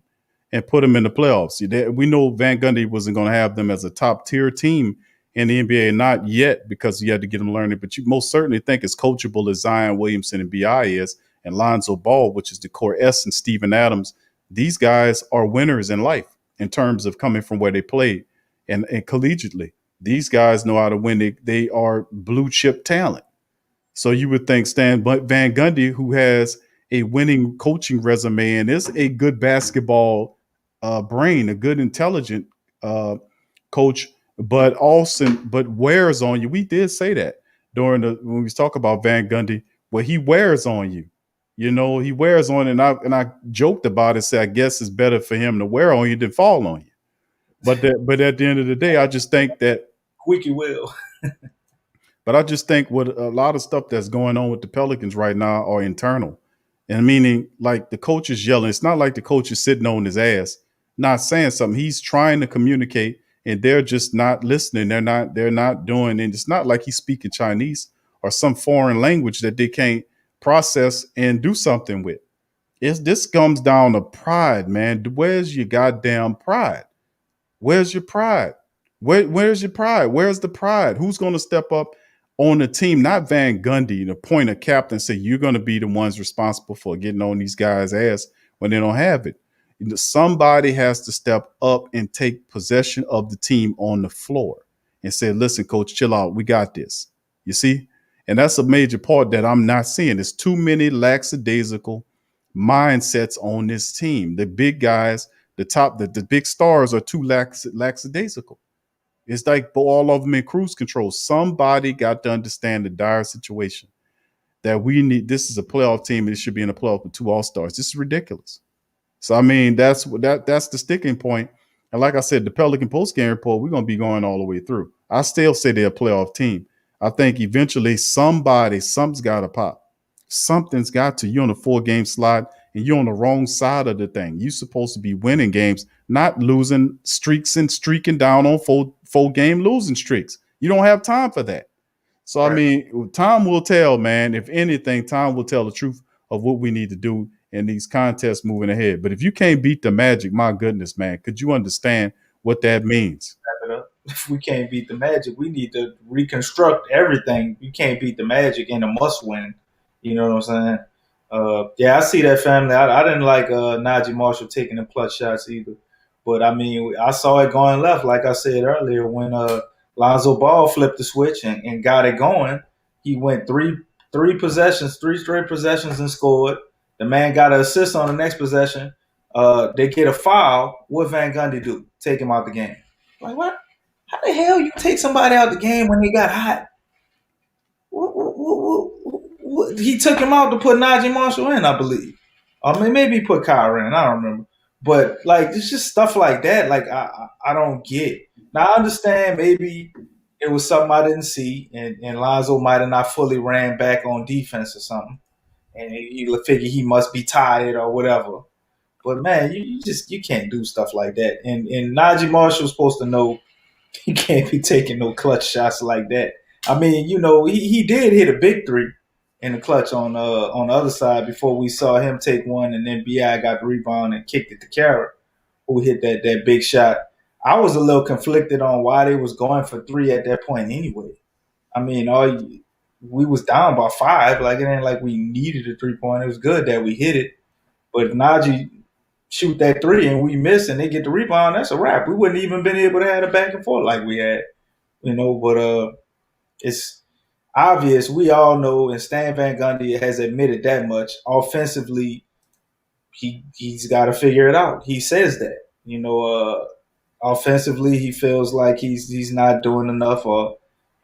and put them in the playoffs. We know Van Gundy wasn't going to have them as a top tier team in the NBA, not yet, because you had to get them learning. But you most certainly think as coachable as Zion Williamson and Bi is, and Lonzo Ball, which is the core S, and Steven Adams. These guys are winners in life in terms of coming from where they played and collegiately. These guys know how to win. They are blue chip talent. So you would think Stan Van Gundy, who has a winning coaching resume and is a good basketball brain, a good intelligent coach, but wears on you. We did say that when we talk about Van Gundy, well, he wears on you. You know, he wears on, and I joked about it. Said I guess it's better for him to wear on you than fall on you. But at the end of the day, I just think that Squeaky will. But I just think what a lot of stuff that's going on with the Pelicans right now are internal. And meaning, like, the coach is yelling. It's not like the coach is sitting on his ass, not saying something. He's trying to communicate, and they're just not listening. They're not doing, and it's not like he's speaking Chinese or some foreign language that they can't process and do something with. This comes down to pride, man. Where's your goddamn pride? Where's your pride? Where's your pride? Where's the pride? Who's going to step up on the team? Not Van Gundy, to point a captain and say, you're going to be the ones responsible for getting on these guys' ass when they don't have it. Somebody has to step up and take possession of the team on the floor and say, listen, coach, chill out. We got this. You see? And that's a major part that I'm not seeing. There's too many lackadaisical mindsets on this team. The big guys, the big stars are too lackadaisical. It's like all of them in cruise control. Somebody got to understand the dire situation that we need. This is a playoff team. It should be in a playoff with 2 All-Stars. This is ridiculous. So I mean, that's the sticking point. And like I said, the Pelican post-game report, we're gonna be going all the way through. I still say they're a playoff team. I think eventually something's got to pop. Something's got to. You're on a 4-game slide and you're on the wrong side of the thing. You're supposed to be winning games, not losing streaks and streaking down on 4-game losing streaks. You don't have time for that. So, right. I mean, time will tell, man. If anything, time will tell the truth of what we need to do in these contests moving ahead. But if you can't beat the Magic, my goodness, man, could you understand what that means? If we can't beat the Magic, we need to reconstruct everything. You can't beat the Magic in a must-win. You know what I'm saying? Yeah, I see that, family. I didn't like Najee Marshall taking the clutch shots either. But, I mean, I saw it going left, like I said earlier, when Lonzo Ball flipped the switch and got it going. He went three straight possessions and scored. The man got an assist on the next possession. They get a foul. What Van Gundy do? Take him out the game. Like, what? How the hell you take somebody out the game when they got hot? What? He took him out to put Najee Marshall in, I believe. I mean, maybe he put Kyrie in. I don't remember. But, like, it's just stuff like that. Like, I don't get. Now, I understand maybe it was something I didn't see, and Lonzo might have not fully ran back on defense or something. And you figure he must be tired or whatever. But, man, you can't do stuff like that. And Najee Marshall's supposed to know he can't be taking no clutch shots like that. I mean, you know, he did hit a big 3 in the clutch on the other side before we saw him take one, and then B.I. got the rebound and kicked it to Carrot, who hit that big shot. I was a little conflicted on why they was going for 3 at that point anyway. I mean, we was down by 5. Like, it ain't like we needed a 3-point. It was good that we hit it. But if Najee shoot that 3 and we miss and they get the rebound, that's a wrap. We wouldn't even been able to have a back and forth like we had, you know. But it's obvious. We all know, and Stan Van Gundy has admitted that much. Offensively, he's got to figure it out. He says that, you know. Offensively, he feels like he's not doing enough or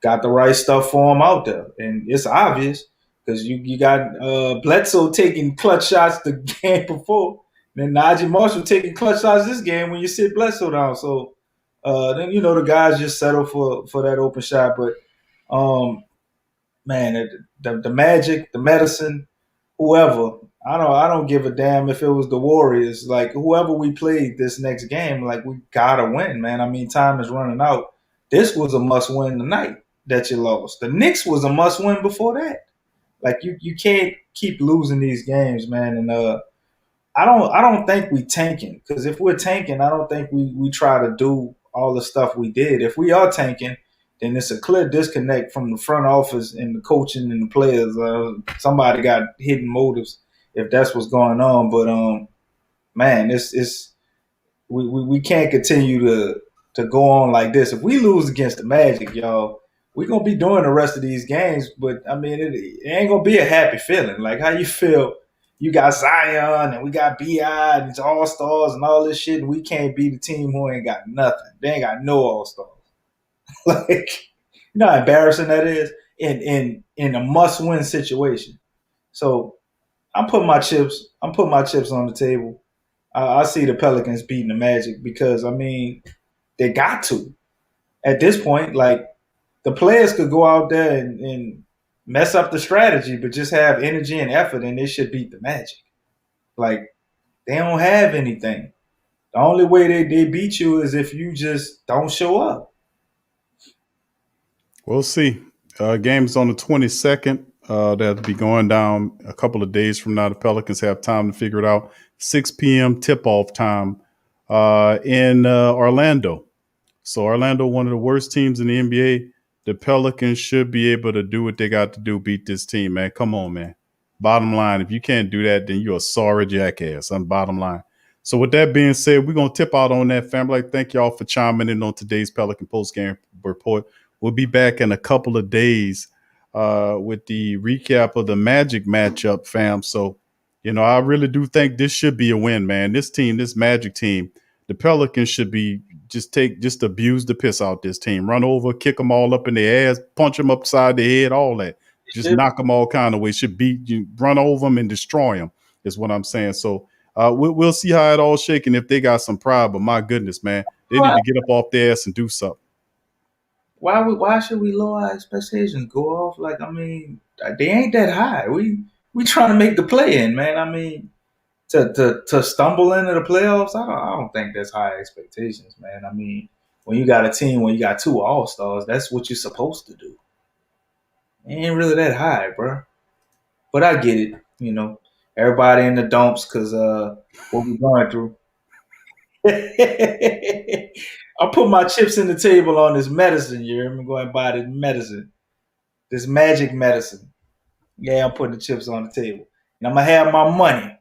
got the right stuff for him out there. And it's obvious because you got Bledsoe taking clutch shots the game before. Then Najee Marshall taking clutch shots this game when you sit Bledsoe down. So then, you know, the guys just settle for that open shot. But, man, the Magic, the Medicine, whoever, I don't give a damn if it was the Warriors. Like, whoever we played this next game, like, we gotta win, man. I mean, time is running out. This was a must-win tonight that you lost. The Knicks was a must-win before that. Like, you can't keep losing these games, man. And I don't think we tanking, because if we're tanking, I don't think we try to do all the stuff we did. If we are tanking, then it's a clear disconnect from the front office and the coaching and the players. Somebody got hidden motives if that's what's going on. But man, we can't continue to go on like this. If we lose against the Magic, y'all, we're gonna be doing the rest of these games. But I mean, it ain't gonna be a happy feeling. Like, how you feel? You got Zion and we got B.I. and it's All-Stars and all this shit, and we can't beat a team who ain't got nothing. They ain't got no All-Stars. Like, you know how embarrassing that is in a must-win situation. So I'm putting my chips on the table. I see the Pelicans beating the Magic because, I mean, they got to. At this point, like, the players could go out there and mess up the strategy, but just have energy and effort, and they should beat the Magic. Like, they don't have anything. The only way they beat you is if you just don't show up. We'll see. Game's on the 22nd. That'll be going down a couple of days from now. The Pelicans have time to figure it out. 6 p.m. tip-off time in Orlando. So Orlando, one of the worst teams in the NBA. The Pelicans should be able to do what they got to do, beat this team, man. Come on, man. Bottom line, if you can't do that, then you're a sorry jackass. I'm bottom line. So with that being said, we're going to tip out on that, family. Thank y'all for chiming in on today's Pelican post-game report. We'll be back in a couple of days with the recap of the Magic matchup, fam. So, You know, I really do think this should be a win, man. This team, this Magic team, the Pelicans should be just abuse the piss out this team, run over, kick them all up in their ass, punch them upside the head, all that. Just knock them all kind of ways. Should beat you, run over them and destroy them is what I'm saying. So we'll see how it all shaking if they got some pride. But my goodness, man, they need to get up off their ass and do something. Why should we lower our expectations? Go off like, I mean, they ain't that high. We trying to make the play in, man. I mean, to stumble into the playoffs, I don't think that's high expectations, man. I mean, when you got a team, when you got 2 all-stars, that's what you're supposed to do. It ain't really that high, bro. But I get it, you know. Everybody in the dumps because what we going through. I'll put my chips in the table on this medicine. You hear me? Go and buy this medicine, this magic medicine. Yeah, I'm putting the chips on the table, and I'm gonna have my money.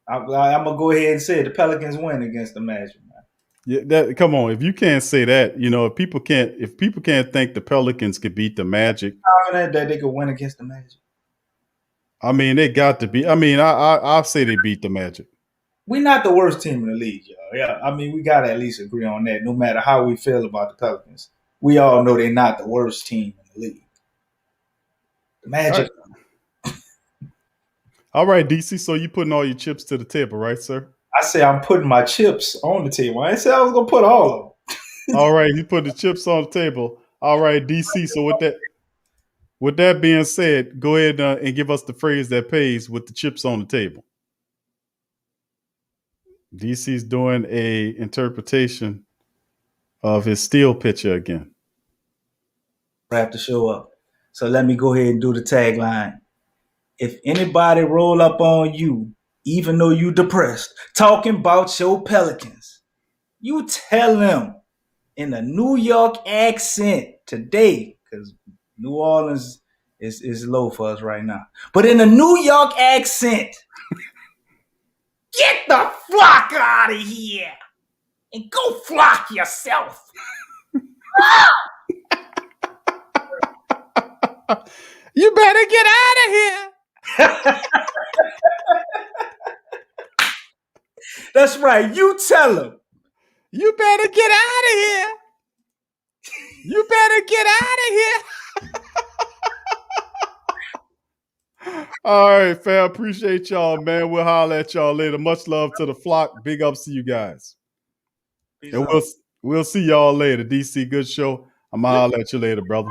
I'm gonna go ahead and say it. The Pelicans win against the Magic, man. Yeah, come on. If you can't say that, you know, if people can't think the Pelicans could beat the Magic, Confident that they could win against the Magic. I mean, they got to be. I mean, I'll say they beat the Magic. We're not the worst team in the league, y'all. Yeah, I mean, we gotta at least agree on that. No matter how we feel about the Pelicans, we all know they're not the worst team in the league. The Magic. All right, DC. So you putting all your chips to the table, right, sir? I say I'm putting my chips on the table. I didn't say I was gonna put all of them. All right, you put the chips on the table. All right, DC. So with that being said, go ahead and give us the phrase that pays with the chips on the table. DC's doing a interpretation of his steel picture again. Wrap the show up. So let me go ahead and do the tagline. If anybody roll up on you, even though you depressed, talking about your Pelicans, you tell them in a New York accent today, because New Orleans is low for us right now. But in a New York accent, get the flock out of here and go flock yourself. You better get out of here. That's right. You tell them. You better get out of here. You better get out of here. All right, fam. Appreciate y'all, man. We'll holler at y'all later. Much love to the flock. Big ups to you guys. Peace And out. we'll see y'all later. DC, good show. I'm going to holler at you later, brother.